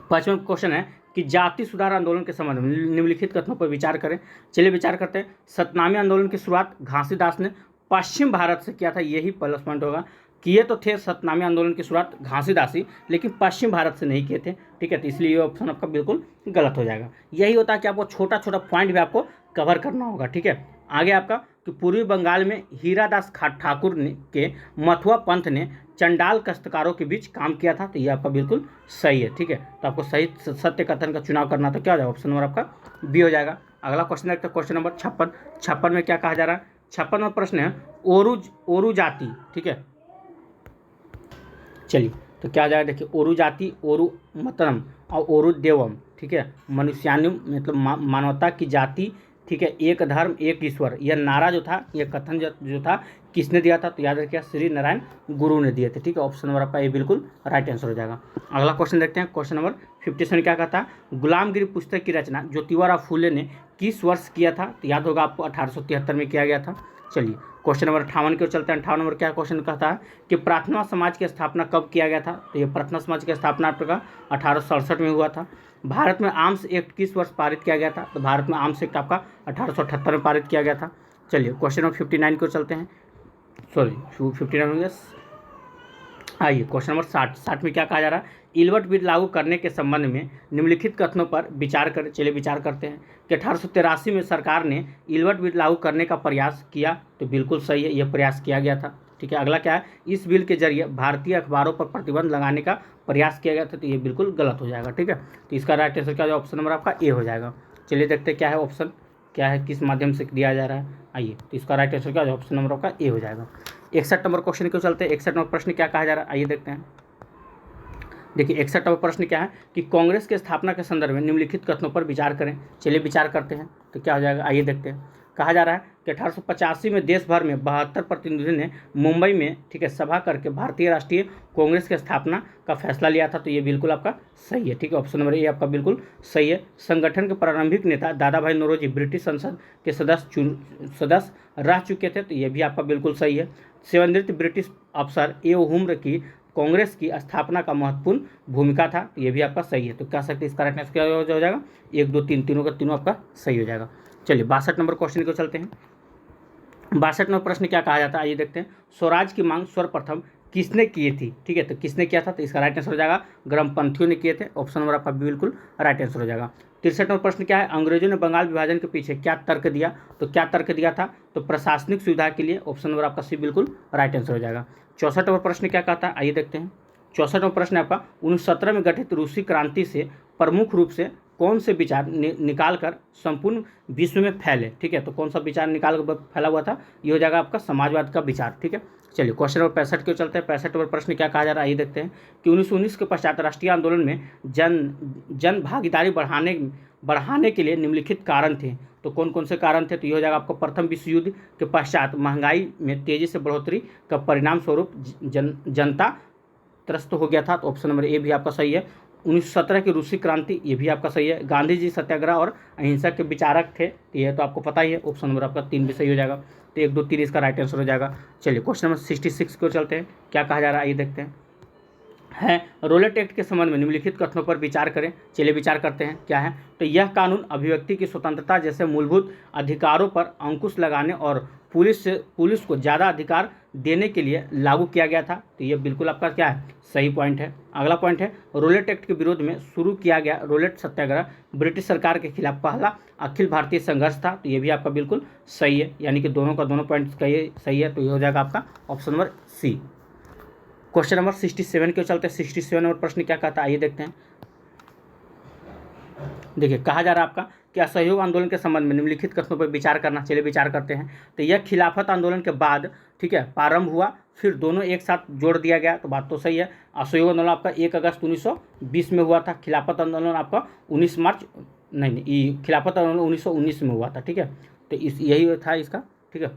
55 क्वेश्चन है कि जाति सुधार आंदोलन के संबंध में निम्नलिखित कथनों पर विचार करें। चलिए विचार करते हैं। सतनामी आंदोलन की शुरुआत घासीदास ने पश्चिम भारत से किया था, यही प्लस पॉइंट होगा। किए तो थे सतनामी आंदोलन की शुरुआत घासीदास ही, लेकिन पश्चिम भारत से नहीं किए थे, ठीक है। तो इसलिए ये ऑप्शन आपका बिल्कुल गलत हो जाएगा। यही होता है कि आपको छोटा छोटा पॉइंट भी आपको कवर करना होगा, ठीक है। आगे आपका कि पूर्वी बंगाल में हीरादास ठाकुर ने के मथुआ पंथ ने चंडाल काश्तकारों के बीच काम किया था, तो ये आपका बिल्कुल सही है, ठीक है। तो आपको सही सत्य कथन का चुनाव करना, तो क्या हो जाएगा, ऑप्शन नंबर आपका बी हो जाएगा। अगला क्वेश्चन देखते हैं, क्वेश्चन नंबर 56। 56 में क्या कहा जा रहा है, 56 में प्रश्न है ओरू जाति, ठीक है। चलिए तो क्या आ जाएगा, देखिए ओरू जाति, ओरू मतरम और ओरू देवम, ठीक है। मनुष्यानुम मतलब मानवता की जाति, ठीक है। एक धर्म एक ईश्वर, यह नारा जो था, यह कथन जो था, किसने दिया था? तो याद रखिए श्री नारायण गुरु ने दिए थे, ठीक है। ऑप्शन नंबर आपका ये बिल्कुल राइट आंसर हो जाएगा। अगला क्वेश्चन देखते हैं, क्वेश्चन नंबर 57 क्या कहता है, गुलामगिरी पुस्तक की रचना ज्योतिबा फूले ने किस वर्ष किया था? तो याद होगा आपको 1873 में किया गया था। चलिए क्वेश्चन नंबर 58 की ओर चलते हैं। 58 नंबर क्या क्वेश्चन कहता है कि प्रार्थना समाज की स्थापना कब किया गया था? तो ये प्रार्थना समाज की स्थापना आपका 1867 में हुआ था। भारत में आर्म्स एक्ट किस वर्ष पारित किया गया था? तो भारत में आर्म्स एक्ट आपका 1878 में पारित किया गया था। चलिए क्वेश्चन नंबर 59 की ओर चलते हैं। सॉरी 59 आइए क्वेश्चन नंबर 60 में क्या कहा जा रहा है, इलवट बिल लागू करने के संबंध में निम्नलिखित कथनों पर विचार करें। चलिए विचार करते हैं कि 1883 में सरकार ने इलवट बिल लागू करने का प्रयास किया, तो बिल्कुल सही है, यह प्रयास किया गया था, ठीक है। अगला क्या है, इस बिल के जरिए भारतीय अखबारों पर प्रतिबंध लगाने का प्रयास किया गया था, तो ये बिल्कुल गलत हो जाएगा, ठीक है। तो इसका राइट आंसर क्या हो, ऑप्शन नंबर आपका ए हो जाएगा। चलिए देखते हैं क्या है ऑप्शन, क्या है, किस माध्यम से दिया जा रहा है। आइए तो इसका राइट आंसर क्या हो, ऑप्शन नंबर आपका ए हो जाएगा। 61 नंबर क्वेश्चन को चलते हैं। 61 नंबर प्रश्न क्या कहा जा रहा है, आइए देखते हैं। देखिए 61 नंबर प्रश्न क्या है कि कांग्रेस के स्थापना के संदर्भ में निम्नलिखित कथनों पर विचार करें। चलिए विचार करते हैं, तो क्या हो जाएगा, आइए देखते हैं। कहा जा रहा है कि 1885 में देश भर में 72 प्रतिनिधियों ने मुंबई में, ठीक है, सभा करके भारतीय राष्ट्रीय कांग्रेस की स्थापना का फैसला लिया था, तो ये बिल्कुल आपका सही है, ठीक है। ऑप्शन नंबर ए आपका बिल्कुल सही है। संगठन के प्रारंभिक नेता दादा भाई नौरोजी ब्रिटिश संसद के सदस्य रह चुके थे, तो ये भी आपका बिल्कुल सही है। सेवानिवृत्त ब्रिटिश अफसर ए हुम्र की कांग्रेस की स्थापना का महत्वपूर्ण भूमिका था, तो ये भी आपका सही है। तो कह सकते हैं इसका राइट आंसर क्या हो जाएगा, 1 2 3 तीनों का तीनों आपका सही हो जाएगा। चलिए 62 नंबर क्वेश्चन को चलते हैं। 62 नंबर प्रश्न क्या कहा जाता है, आइए देखते हैं। स्वराज की मांग सर्वप्रथम किसने की थी, ठीक है, तो किसने किया था? तो इसका राइट आंसर हो जाएगा ग्रामपंथियों ने किए थे। ऑप्शन नंबर आपका बिल्कुल राइट आंसर हो जाएगा। 63 नंबर प्रश्न क्या है, अंग्रेजों ने बंगाल विभाजन के पीछे क्या तर्क दिया? तो क्या तर्क दिया था? तो प्रशासनिक सुविधा के लिए। ऑप्शन नंबर आपका सी बिल्कुल राइट आंसर हो जाएगा। 64 नंबर प्रश्न क्या कहता है, आइए देखते हैं। 64 नंबर प्रश्न आपका 1917 में गठित रूसी क्रांति से प्रमुख रूप से कौन से विचार निकाल कर संपूर्ण विश्व में फैले, ठीक है। तो कौन सा विचार निकाल कर फैला हुआ था, ये हो जाएगा आपका समाजवाद का विचार, ठीक है। चलिए क्वेश्चन नंबर 65 के चलते हैं। 65 नंबर प्रश्न क्या कहा जा रहा है, आइए देखते हैं कि 1919 के पश्चात राष्ट्रीय आंदोलन में जन भागीदारी बढ़ाने के लिए निम्नलिखित कारण थे, तो कौन कौन से कारण थे? तो ये हो जाएगा आपको प्रथम विश्व युद्ध के पश्चात महंगाई में तेजी से बढ़ोतरी का परिणाम स्वरूप जनता त्रस्त हो गया था, तो ऑप्शन नंबर ए भी आपका सही है। 1917 की रूसी क्रांति, ये भी आपका सही है। गांधी जी सत्याग्रह और अहिंसा के विचारक थे, तो ये तो आपको पता ही है। ऑप्शन नंबर आपका 3 भी सही हो जाएगा। तो 1 2 3 इसका राइट आंसर हो जाएगा। चलिए क्वेश्चन नंबर 66 को चलते हैं। क्या कहा जा रहा है, आइए देखते हैं। रोलेट एक्ट के संबंध में निम्नलिखित कथनों पर विचार करें। चलिए विचार करते हैं, क्या है, तो यह कानून अभिव्यक्ति की स्वतंत्रता जैसे मूलभूत अधिकारों पर अंकुश लगाने और पुलिस को ज़्यादा अधिकार देने के लिए लागू किया गया था। तो ये बिल्कुल आपका क्या है, सही पॉइंट है। अगला पॉइंट है, रोलेट एक्ट के विरोध में शुरू किया गया रोलेट सत्याग्रह ब्रिटिश सरकार के खिलाफ पहला अखिल भारतीय संघर्ष था। तो ये भी आपका बिल्कुल सही है, यानी कि दोनों का दोनों पॉइंट सही है। तो ये हो जाएगा आपका option number C. Question number 67 के चलते 67 नंबर प्रश्न क्या कहता है, आइए देखते हैं। देखिए, कहा जा रहा है आपका कि असहयोग आंदोलन के संबंध में निम्नलिखित कथनों पर विचार करना। चलिए विचार करते हैं। तो यह खिलाफत आंदोलन के बाद, ठीक है, प्रारंभ हुआ, फिर दोनों एक साथ जोड़ दिया गया। तो बात तो सही है। असहयोग आंदोलन आपका 1 अगस्त 1920 में हुआ था। खिलाफत आंदोलन आपका 19 मार्च नहीं, खिलाफत आंदोलन 1919 में हुआ था। ठीक है, तो यही था इसका। ठीक है,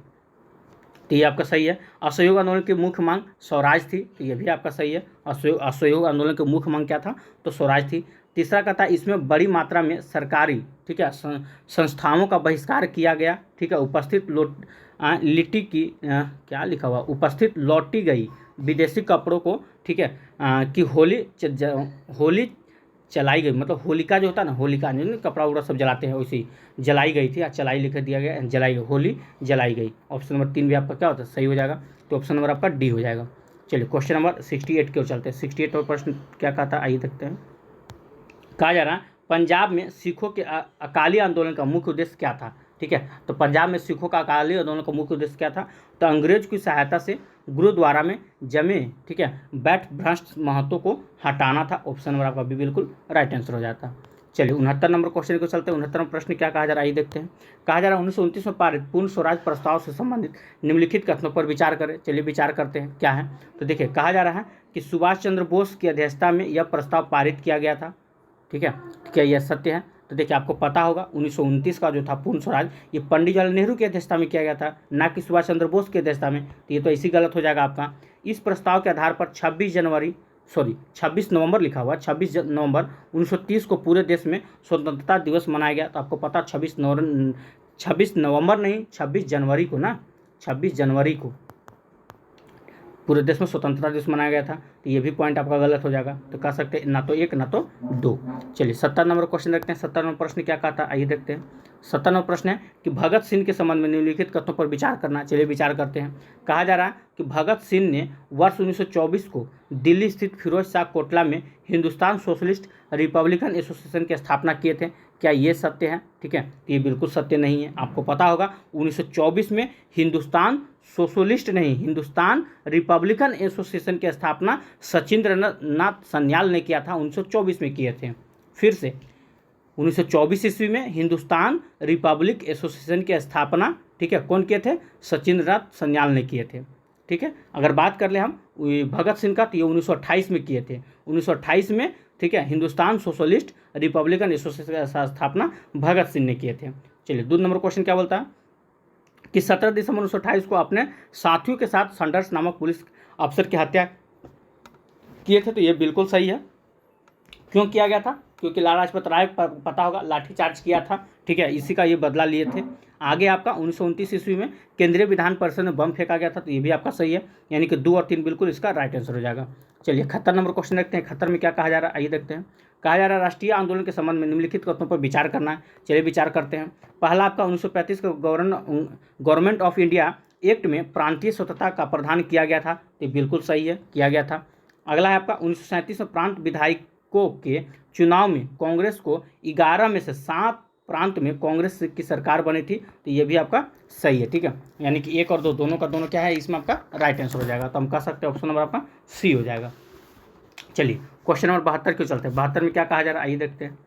तो ये आपका सही है। असहयोग आंदोलन की मुख्य मांग स्वराज थी। तो ये भी आपका सही है। असहयोग आंदोलन की मुख्य मांग क्या था, तो स्वराज थी। तीसरा का था, इसमें बड़ी मात्रा में सरकारी, ठीक है, संस्थाओं का बहिष्कार किया गया। ठीक है, उपस्थित लिट्टी की क्या लिखा हुआ, उपस्थित लौटी गई विदेशी कपड़ों को, ठीक है, कि होली चलाई गई, मतलब होलिका जो होता है ना, होलिका नहीं, कपड़ा उपड़ा सब जलाते हैं, वैसी जलाई गई थी। चलाई लिख दिया गया, जलाई गई, होली जलाई गई। ऑप्शन नंबर 3 भी आपका क्या होता है, सही हो जाएगा। तो ऑप्शन नंबर आपका डी हो जाएगा। चलिए क्वेश्चन नंबर 68 की ओर चलते हैं। 68 और प्रश्न क्या कहता है, आइए देखते हैं। कहा जा रहा है, पंजाब में सिखों के अकाली आंदोलन का मुख्य उद्देश्य क्या था। ठीक है, तो पंजाब में सिखों का अकाली आंदोलन का मुख्य उद्देश्य क्या था, तो अंग्रेज की सहायता से गुरुद्वारा में जमे, ठीक है, बैठ भ्रष्ट महतों को हटाना था। ऑप्शन नंबर आपका भी बिल्कुल राइट आंसर हो जाता। चलिए 69 नंबर क्वेश्चन को चलते हैं। 69 नंबर प्रश्न क्या कहा जा रहा है, आइए देखते हैं। कहा जा रहा है, 1929 में पारित पूर्ण स्वराज प्रस्ताव से संबंधित निम्नलिखित कथनों पर विचार करें। चलिए विचार करते हैं, क्या है। तो देखिए, कहा जा रहा है कि सुभाष चंद्र बोस की अध्यक्षता में यह प्रस्ताव पारित किया गया था। ठीक है, क्या यह सत्य है। तो देखिए, आपको पता होगा 1929 का जो था पूर्ण स्वराज, ये पंडित जवाहरलाल नेहरू की अध्यक्षता में किया गया था, ना कि सुभाष चंद्र बोस की अध्यक्षता में। तो ये तो ऐसी गलत हो जाएगा आपका। इस प्रस्ताव के आधार पर 26 नवंबर लिखा हुआ, 26 नवंबर 1930 को पूरे देश में स्वतंत्रता दिवस मनाया गया। तो आपको पता 26 नवंबर नहीं, 26 जनवरी को ना, 26 जनवरी को पूरे देश में स्वतंत्रता दिवस मनाया गया था। तो ये भी पॉइंट आपका गलत हो जाएगा। तो कह सकते हैं ना तो 1 ना तो 2। चलिए 70 नंबर क्वेश्चन देखते हैं। 70 नंबर प्रश्न क्या कहता है, आइए देखते हैं। 70 नंबर प्रश्न है कि भगत सिंह के संबंध में निम्नलिखित कथनों पर विचार करना। चलिए विचार करते हैं। कहा जा रहा है कि भगत सिंह ने वर्ष 1924 को दिल्ली स्थित फिरोज शाह कोटला में हिंदुस्तान सोशलिस्ट रिपब्लिकन एसोसिएशन की स्थापना किए थे। क्या ये सत्य है। ठीक है, तो ये बिल्कुल सत्य नहीं है। आपको पता होगा 1924 में हिंदुस्तान सोशलिस्ट नहीं, हिंदुस्तान रिपब्लिकन एसोसिएशन की स्थापना सचिंद्रनाथ सन्याल ने किया था, 1924 में किए थे। फिर से 1924 ईस्वी में हिंदुस्तान रिपब्लिक एसोसिएशन की स्थापना, ठीक है, कौन किए थे, सचिंद्रनाथ सन्याल ने किए थे। ठीक है, अगर बात कर ले हम भगत सिंह का, तो ये 1928 में किए थे। 1928 में, ठीक है, हिंदुस्तान सोशलिस्ट रिपब्लिकन एसोसिएशन की स्थापना भगत सिंह ने किए थे। चलिए 2 नंबर क्वेश्चन क्या बोलता है कि 17 दिसंबर 1928 को अपने साथियों के साथ संडर्स नामक पुलिस अफसर की हत्या किए थे। तो ये बिल्कुल सही है। क्यों किया गया था, क्योंकि लाला लाजपत राय पता होगा लाठीचार्ज किया था। ठीक है, इसी का ये बदला लिए थे। आगे आपका 1929 ईस्वी में केंद्रीय विधान परिषद में बम फेंका गया था। तो ये भी आपका सही है, यानी कि 2 और 3 बिल्कुल इसका राइट आंसर हो जाएगा। चलिए 71 नंबर क्वेश्चन देखते हैं। 71 में क्या कहा जा रहा है, आइए देखते हैं। कहा जा रहा है, राष्ट्रीय आंदोलन के संबंध में निम्नलिखित कथनों पर विचार करना है। चलिए विचार करते हैं। पहला आपका 1935 के गवर्नमेंट ऑफ इंडिया एक्ट में प्रांतीय स्वतंत्रता का प्रावधान किया गया था। तो बिल्कुल सही है, किया गया था। अगला है आपका 1937 में प्रांत विधायकों के चुनाव में कांग्रेस को 11 में से 7 प्रांत में कांग्रेस की सरकार बनी थी। तो ये भी आपका सही है। ठीक है, यानी कि 1 और 2 दोनों का दोनों क्या है, इसमें आपका राइट आंसर हो जाएगा। तो हम कह सकते हैं ऑप्शन नंबर आपका सी हो जाएगा। चलिए क्वेश्चन नंबर 72 क्यों चलते हैं। 72 में क्या कहा जा रहा है, आइए देखते हैं।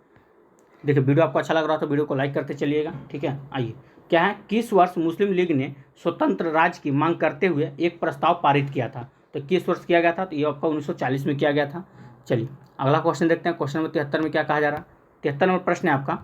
देखिए, वीडियो आपको अच्छा लग रहा है तो वीडियो को लाइक करते चलिएगा। ठीक है, आइए क्या है, किस वर्ष मुस्लिम लीग ने स्वतंत्र राज्य की मांग करते हुए एक प्रस्ताव पारित किया था। तो किस वर्ष किया गया था, तो ये आपका 1940 में किया गया था। चलिए अगला क्वेश्चन देखते हैं। क्वेश्चन नंबर 73 में क्या कहा जा रहा है। 73 नंबर प्रश्न है आपका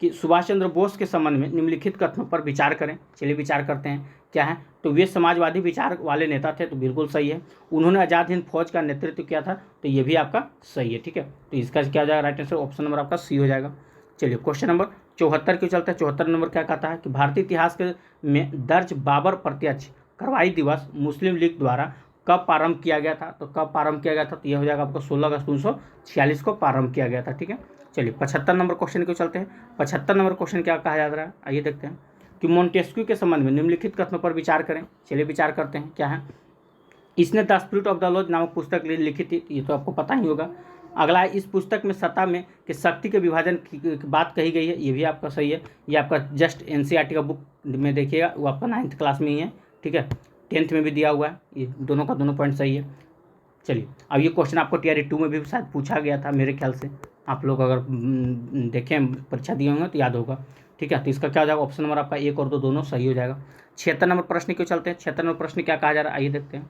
कि सुभाष चंद्र बोस के संबंध में निम्नलिखित कथनों पर विचार करें। चलिए विचार करते हैं, क्या है, तो वे समाजवादी विचार वाले नेता थे। तो बिल्कुल सही है। उन्होंने आज़ाद हिंद फौज का नेतृत्व किया था। तो ये भी आपका सही है। ठीक है, तो इसका क्या हो जाएगा राइट आंसर, ऑप्शन नंबर आपका सी हो जाएगा। चलिए क्वेश्चन नंबर 74 क्यों चलता है। 74 नंबर क्या कहता है कि भारतीय इतिहास के में दर्ज बाबर प्रत्यक्ष कार्रवाई दिवस मुस्लिम लीग द्वारा कब प्रारंभ किया गया था। तो कब प्रारंभ किया गया था, तो यह हो जाएगा आपको 16 अगस्त 1946 को प्रारंभ किया गया था। ठीक है, चलिए 75 नंबर क्वेश्चन को चलते हैं। 75 नंबर क्वेश्चन क्या कहा जा रहा है, आइए देखते हैं। कि मोंटेस्क्यू के संबंध में निम्नलिखित कथनों पर विचार करें। चलिए विचार करते हैं क्या है। इसने the spirit of the laws नामक पुस्तक लिखी थी, ये तो आपको पता ही होगा। अगला है, इस पुस्तक में सत्ता में कि शक्ति के विभाजन की बात कही गई है, ये भी आपका सही है। ये आपका जस्ट एनसीईआरटी का बुक में देखिएगा, वो आपका 9th क्लास में ही है, ठीक है। 10th में भी दिया हुआ है, ये दोनों का दोनों पॉइंट सही है। चलिए अब ये क्वेश्चन आपको टीआरई 2 में भी शायद पूछा गया था मेरे ख्याल से, आप लोग अगर देखें परीक्षा दिए होंगे तो याद होगा, ठीक है। तो इसका क्या हो जाएगा, ऑप्शन नंबर आपका 1 और 2 दोनों सही हो जाएगा। 76 नंबर प्रश्न क्यों चलते हैं। 76 नंबर प्रश्न क्या कहा जा रहा है, आइए देखते हैं।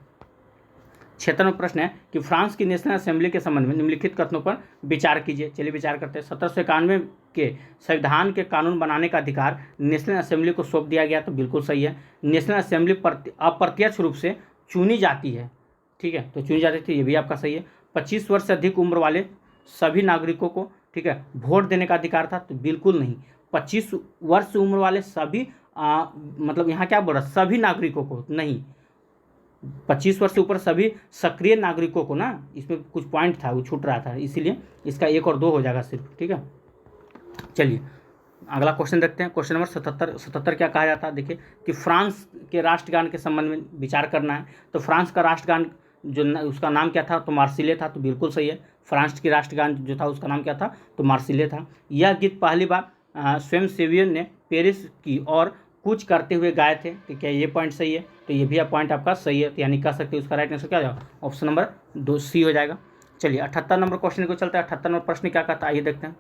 76 नंबर प्रश्न है कि फ्रांस की नेशनल असेंबली के संबंध में निम्नलिखित कथनों पर विचार कीजिए। चलिए विचार करते हैं। 1791 के संविधान के कानून बनाने का अधिकार नेशनल असेंबली को सौंप दिया गया, तो बिल्कुल सही है। नेशनल असेंबली अप्रत्यक्ष रूप से चुनी जाती है, ठीक है, तो चुनी जाती थी, ये भी आपका सही है। 25 वर्ष से अधिक उम्र वाले सभी नागरिकों को, ठीक है, वोट देने का अधिकार था, तो बिल्कुल नहीं। 25 वर्ष उम्र वाले सभी मतलब यहाँ क्या बोल रहा है, सभी नागरिकों को नहीं, 25 वर्ष से ऊपर सभी सक्रिय नागरिकों को ना, इसमें कुछ पॉइंट था वो छूट रहा था, इसीलिए इसका 1 और 2 हो जाएगा सिर्फ, ठीक है। चलिए अगला क्वेश्चन देखते हैं। क्वेश्चन नंबर 77 क्या कहा जाता है, देखिए कि फ्रांस के राष्ट्रगान के संबंध में विचार करना है। तो फ्रांस का राष्ट्रगान जो उसका नाम क्या था, तो मार्सिले था, तो बिल्कुल सही है। फ्रांस की राष्ट्रगान जो था उसका नाम क्या था, तो मार्सिले था। यह गीत पहली बार स्वयं सेवियर ने पेरिस की और कुछ करते हुए गाए थे, तो क्या ये पॉइंट सही है, तो ये भी पॉइंट आपका सही है, तो यानी कह सकते हैं उसका राइट आंसर क्या हो जाएगा, ऑप्शन नंबर 2 सी हो जाएगा। चलिए 78 नंबर क्वेश्चन को चलते हैं। 78 नंबर प्रश्न क्या कहता है, आइए देखते हैं।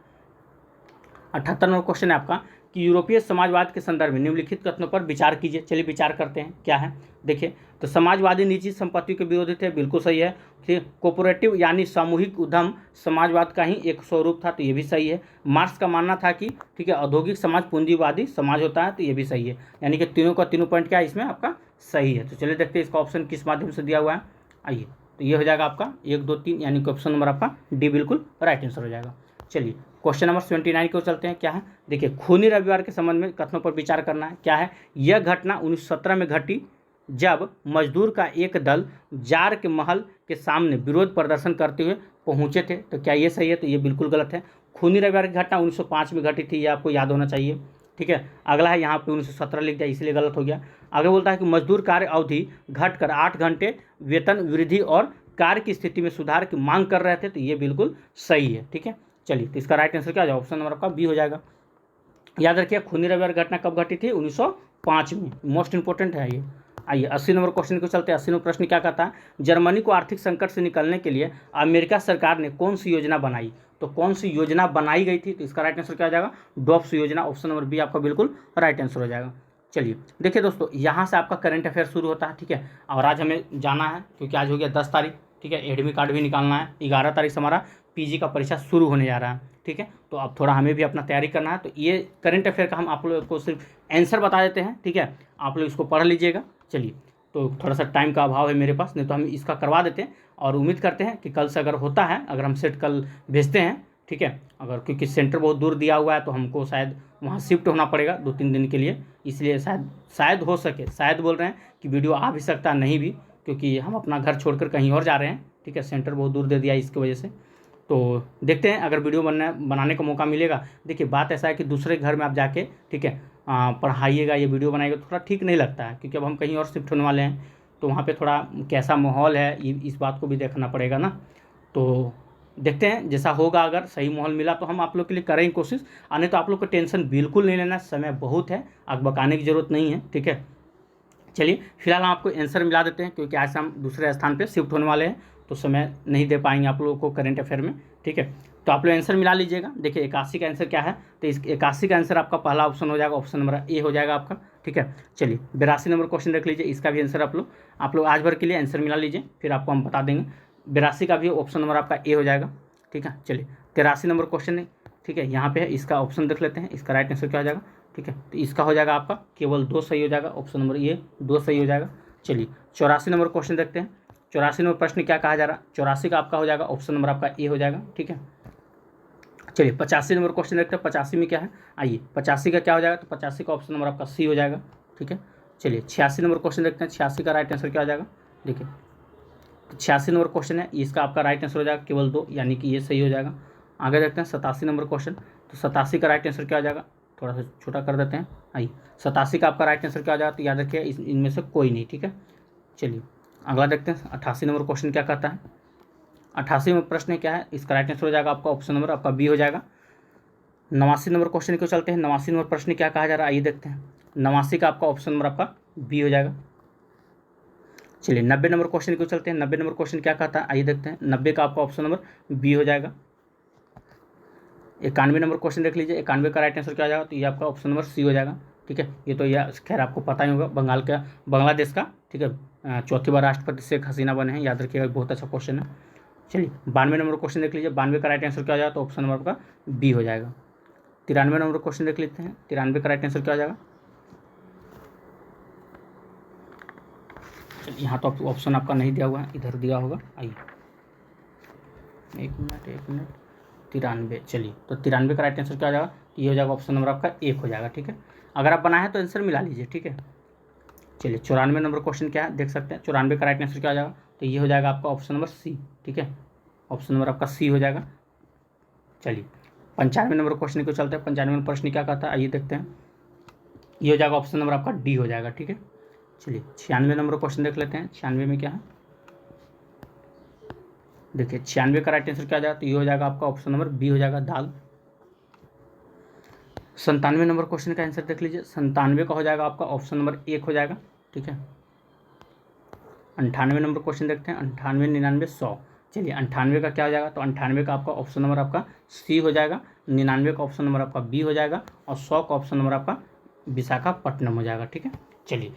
78 नंबर क्वेश्चन है आपका कि यूरोपीय समाजवाद के संदर्भ में निम्नलिखित कथनों पर विचार कीजिए। चलिए विचार करते हैं क्या है। देखिए तो समाजवादी निजी संपत्ति के विरोधी थे, बिल्कुल सही है। फिर कोऑपरेटिव यानी सामूहिक उद्यम समाजवाद का ही एक स्वरूप था, तो ये भी सही है। मार्क्स का मानना था कि, ठीक है, औद्योगिक समाज पूंजीवादी समाज होता है, तो ये भी सही है। यानी कि तीनों का तीनों पॉइंट क्या है इसमें आपका सही है। तो चलिए देखते हैं इसका ऑप्शन किस माध्यम से दिया हुआ है। आइए तो ये हो जाएगा आपका 1 2 3, यानी कि ऑप्शन नंबर आपका डी बिल्कुल राइट आंसर हो जाएगा। चलिए क्वेश्चन नंबर 79 को चलते हैं। क्या है, देखिए खूनी रविवार के संबंध में कथनों पर विचार करना है। क्या है, यह घटना 1917 में घटी जब मजदूर का एक दल जार के महल के सामने विरोध प्रदर्शन करते हुए पहुंचे थे, तो क्या ये सही है, तो ये बिल्कुल गलत है। खूनी रविवार की घटना 1905 में घटी थी, ये आपको याद होना चाहिए, ठीक है। अगला है यहाँ पे 1917 लिख दिया, इसलिए गलत हो गया। आगे बोलता है कि मजदूर कार्य अवधि घटकर 8 घंटे, वेतन वृद्धि और कार्य की स्थिति में सुधार की मांग कर रहे थे, तो ये बिल्कुल सही है, ठीक है। चलिए तो इसका राइट आंसर क्या हो जाएगा, ऑप्शन नंबर आपका बी हो जाएगा। याद रखिए खूनी रविवार घटना कब घटी थी, 1905 में, मोस्ट इंपॉर्टेंट है ये। आइए 80 नंबर क्वेश्चन को चलते हैं। 80 नंबर प्रश्न क्या कहता है, जर्मनी को आर्थिक संकट से निकलने के लिए अमेरिका सरकार ने कौन सी योजना बनाई, तो कौन सी योजना बनाई गई थी, तो इसका राइट आंसर क्या हो जाएगा, डॉप्स योजना, ऑप्शन नंबर बी आपका बिल्कुल राइट आंसर हो जाएगा। चलिए देखिए दोस्तों, यहाँ से आपका करंट अफेयर शुरू होता है, ठीक है। और आज हमें जाना है क्योंकि आज हो गया 10 तारीख, ठीक है। एडमिट कार्ड भी निकालना है, 11 तारीख से हमारा पीजी का परीक्षा शुरू होने जा रहा है, ठीक है। तो अब थोड़ा हमें भी अपना तैयारी करना है, तो ये करंट अफेयर का हम आप लोगों को सिर्फ आंसर बता देते हैं, ठीक है। आप लोग इसको पढ़ लीजिएगा। चलिए तो थोड़ा सा टाइम का अभाव है मेरे पास, नहीं तो हम इसका करवा देते हैं, और उम्मीद करते हैं कि कल से अगर होता है, अगर हम सेट कल भेजते हैं, ठीक है। अगर क्योंकि सेंटर बहुत दूर दिया हुआ है तो हमको शायद वहाँ शिफ्ट होना पड़ेगा 2-3 दिन के लिए, इसलिए शायद हो सके, शायद बोल रहे हैं कि वीडियो आ भी सकता नहीं भी, क्योंकि हम अपना घर छोड़कर कहीं और जा रहे हैं, ठीक है। सेंटर बहुत दूर दे दिया इसकी वजह से, तो देखते हैं अगर वीडियो बनाने का मौका मिलेगा। देखिए बात ऐसा है कि दूसरे घर में आप जाके, ठीक है, पढ़ाइएगा, ये वीडियो बनाइएगा, थोड़ा ठीक नहीं लगता है, क्योंकि अब हम कहीं और शिफ्ट होने वाले हैं, तो वहाँ पे थोड़ा कैसा माहौल है इस बात को भी देखना पड़ेगा ना। तो देखते हैं जैसा होगा, अगर सही माहौल मिला तो हम आप लोग के लिए करेंगे कोशिश, आने तो आप लोग को टेंशन बिल्कुल नहीं लेना, समय बहुत है, अकबकाने की ज़रूरत नहीं है, ठीक है। चलिए फिलहाल हम आपको आंसर मिला देते हैं, क्योंकि आज से हम दूसरे स्थान पे शिफ्ट होने वाले हैं, तो समय नहीं दे पाएंगे आप लोगों को करंट अफेयर में, ठीक है। तो आप लोग आंसर मिला लीजिएगा। देखिए 81 का आंसर क्या है, तो इस 81 का आंसर आपका पहला ऑप्शन हो जाएगा, ऑप्शन नंबर ए हो जाएगा आपका, ठीक है। चलिए 82 नंबर क्वेश्चन देख लीजिए, इसका भी आंसर आप लोग आज भर के लिए आंसर मिला लीजिए, फिर आपको हम बता देंगे। 82 का भी ऑप्शन नंबर आपका ए हो जाएगा, ठीक है। चलिए 83 नंबर क्वेश्चन है, ठीक है, यहाँ पे है, इसका ऑप्शन देख लेते हैं, इसका राइट आंसर क्या हो जाएगा, ठीक है। तो इसका हो जाएगा आपका केवल 2 सही हो जाएगा, ऑप्शन नंबर ए 2 सही हो जाएगा। चलिए 84 नंबर क्वेश्चन देखते हैं। 84 नंबर प्रश्न क्या कहा जा रहा है, 84 का आपका हो जाएगा, ऑप्शन नंबर आपका ए हो जाएगा, ठीक है। चलिए 85 नंबर क्वेश्चन देखते हैं, 85 में क्या है, आइए 85 का क्या हो जाएगा, तो 85 का ऑप्शन नंबर आपका सी हो जाएगा, ठीक है। चलिए 86 नंबर क्वेश्चन देखते हैं, 86 का राइट आंसर क्या हो जाएगा, देखिए 86 नंबर क्वेश्चन है, इसका आपका राइट आंसर हो जाएगा केवल 2, यानी कि ये सही हो जाएगा। आगे देखते हैं 87 नंबर क्वेश्चन, तो 87 का राइट आंसर क्या हो जाएगा, थोड़ा सा छोटा कर देते हैं। आइए 87 का आपका राइट आंसर क्या हो जाएगा, तो याद रखिए इनमें से कोई नहीं, ठीक है। चलिए अगला देखते हैं 88 नंबर क्वेश्चन क्या कहता है। 88 में प्रश्न क्या है, इसका राइट आंसर हो जाएगा आपका ऑप्शन नंबर आपका बी हो जाएगा। 89 नंबर क्वेश्चन को चलते हैं। 89 नंबर प्रश्न क्या कहा जा रहा है, आइए देखते हैं। 89 का आपका ऑप्शन नंबर आपका बी हो जाएगा। चलिए 90 नंबर क्वेश्चन को चलते हैं। 90 नंबर क्वेश्चन क्या कहता है, आइए देखते हैं। 90 का आपका ऑप्शन नंबर बी हो जाएगा। 91 नंबर क्वेश्चन देख लीजिए। 91 का राइट आंसर क्या हो जाएगा, तो ये आपका ऑप्शन नंबर सी हो जाएगा, ठीक है। ये तो यह खैर आपको पता ही होगा, बांग्लादेश का, ठीक है, चौथी बार राष्ट्रपति शेख हसीना बने हैं, याद रखिएगा, बहुत अच्छा क्वेश्चन है। चलिए 92 नंबर क्वेश्चन देख लीजिए। 92 का राइट आंसर क्या हो जाएगा, तो ऑप्शन नंबर आपका बी हो जाएगा। 93 नंबर क्वेश्चन देख लेते हैं। 93 का राइट आंसर क्या हो जाएगा। चलिए यहाँ तो ऑप्शन आपका नहीं दिया हुआ है, इधर दिया होगा। आइए एक मिनट 93। चलिए तो 93 का राइट आंसर क्या हो जाएगा, तो ये हो जाएगा ऑप्शन नंबर आपका 1 हो जाएगा, ठीक है। अगर आप बनाए तो आंसर मिला लीजिए, ठीक है। चलिए 94 नंबर क्वेश्चन क्या है देख सकते हैं। 94 का राइट आंसर क्या हो जाएगा, तो ये हो जाएगा आपका ऑप्शन नंबर सी, ठीक है। ऑप्शन नंबर आपका सी हो जाएगा। चलिए 95 नंबर क्वेश्चन को चलते हैं। 95 नंबर प्रश्न क्या कहता है, आइए देखते हैं। ये हो जाएगा ऑप्शन नंबर आपका डी हो जाएगा, ठीक है। चलिए 96 नंबर क्वेश्चन देख लेते हैं। 96 में क्या है, देखिए 96 का राइट आंसर क्या आ जाएगा, तो ये हो जाएगा आपका ऑप्शन नंबर बी हो जाएगा, दाल। 97 नंबर क्वेश्चन का आंसर देख लीजिए। 97 का हो जाएगा आपका ऑप्शन नंबर 1 हो जाएगा, ठीक है। 98 नंबर क्वेश्चन देखते हैं। 98, 99, 100। चलिए 98 का क्या हो जाएगा, तो 98 का आपका ऑप्शन नंबर आपका सी हो जाएगा। 99 का ऑप्शन नंबर आपका बी हो जाएगा और 100 का ऑप्शन नंबर आपका विशाखापट्टनम हो जाएगा, ठीक है। चलिए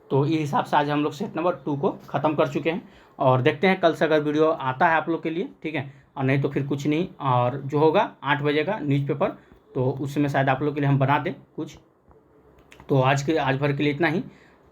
तो इस हिसाब से आज हम लोग सेट नंबर 2 को ख़त्म कर चुके हैं और देखते हैं कल से अगर वीडियो आता है आप लोग के लिए, ठीक है, और नहीं तो फिर कुछ नहीं। और जो होगा 8 बजे का न्यूज़पेपर, तो उसमें शायद आप लोग के लिए हम बना दें कुछ। तो आज भर के लिए इतना ही,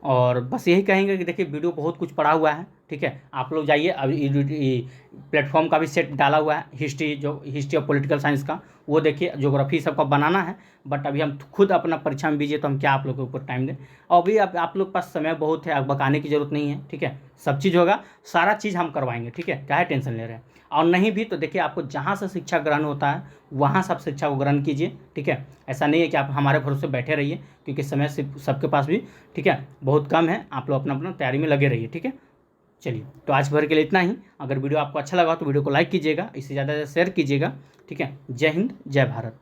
और बस यही कहेंगे कि देखिए वीडियो बहुत कुछ पड़ा हुआ है, ठीक है। आप लोग जाइए, अभी प्लेटफॉर्म का भी सेट डाला हुआ है, हिस्ट्री ऑफ पॉलिटिकल साइंस का, वो देखिए। ज्योग्राफी सबका बनाना है, बट अभी हम खुद अपना परीक्षा में बिजी है, तो हम क्या आप लोग के ऊपर टाइम दें। और अभी आप लोग के पास समय बहुत है, बकाने की जरूरत नहीं है, ठीक है। सब चीज़ होगा, सारा चीज़ हम करवाएंगे, ठीक है, क्या है टेंशन ले रहे हैं। और नहीं भी तो देखिए, आपको जहाँ से शिक्षा ग्रहण होता है वहाँ सब शिक्षा को ग्रहण कीजिए, ठीक है। ऐसा नहीं है कि आप हमारे भरोसे बैठे रहिए, क्योंकि समय सबके पास भी, ठीक है, बहुत कम है। आप लोग अपना तैयारी में लगे रहिए, ठीक है। चलिए तो आज भर के लिए इतना ही। अगर वीडियो आपको अच्छा लगा तो वीडियो को लाइक कीजिएगा, इससे ज़्यादा शेयर कीजिएगा, ठीक है। जय हिंद, जय भारत।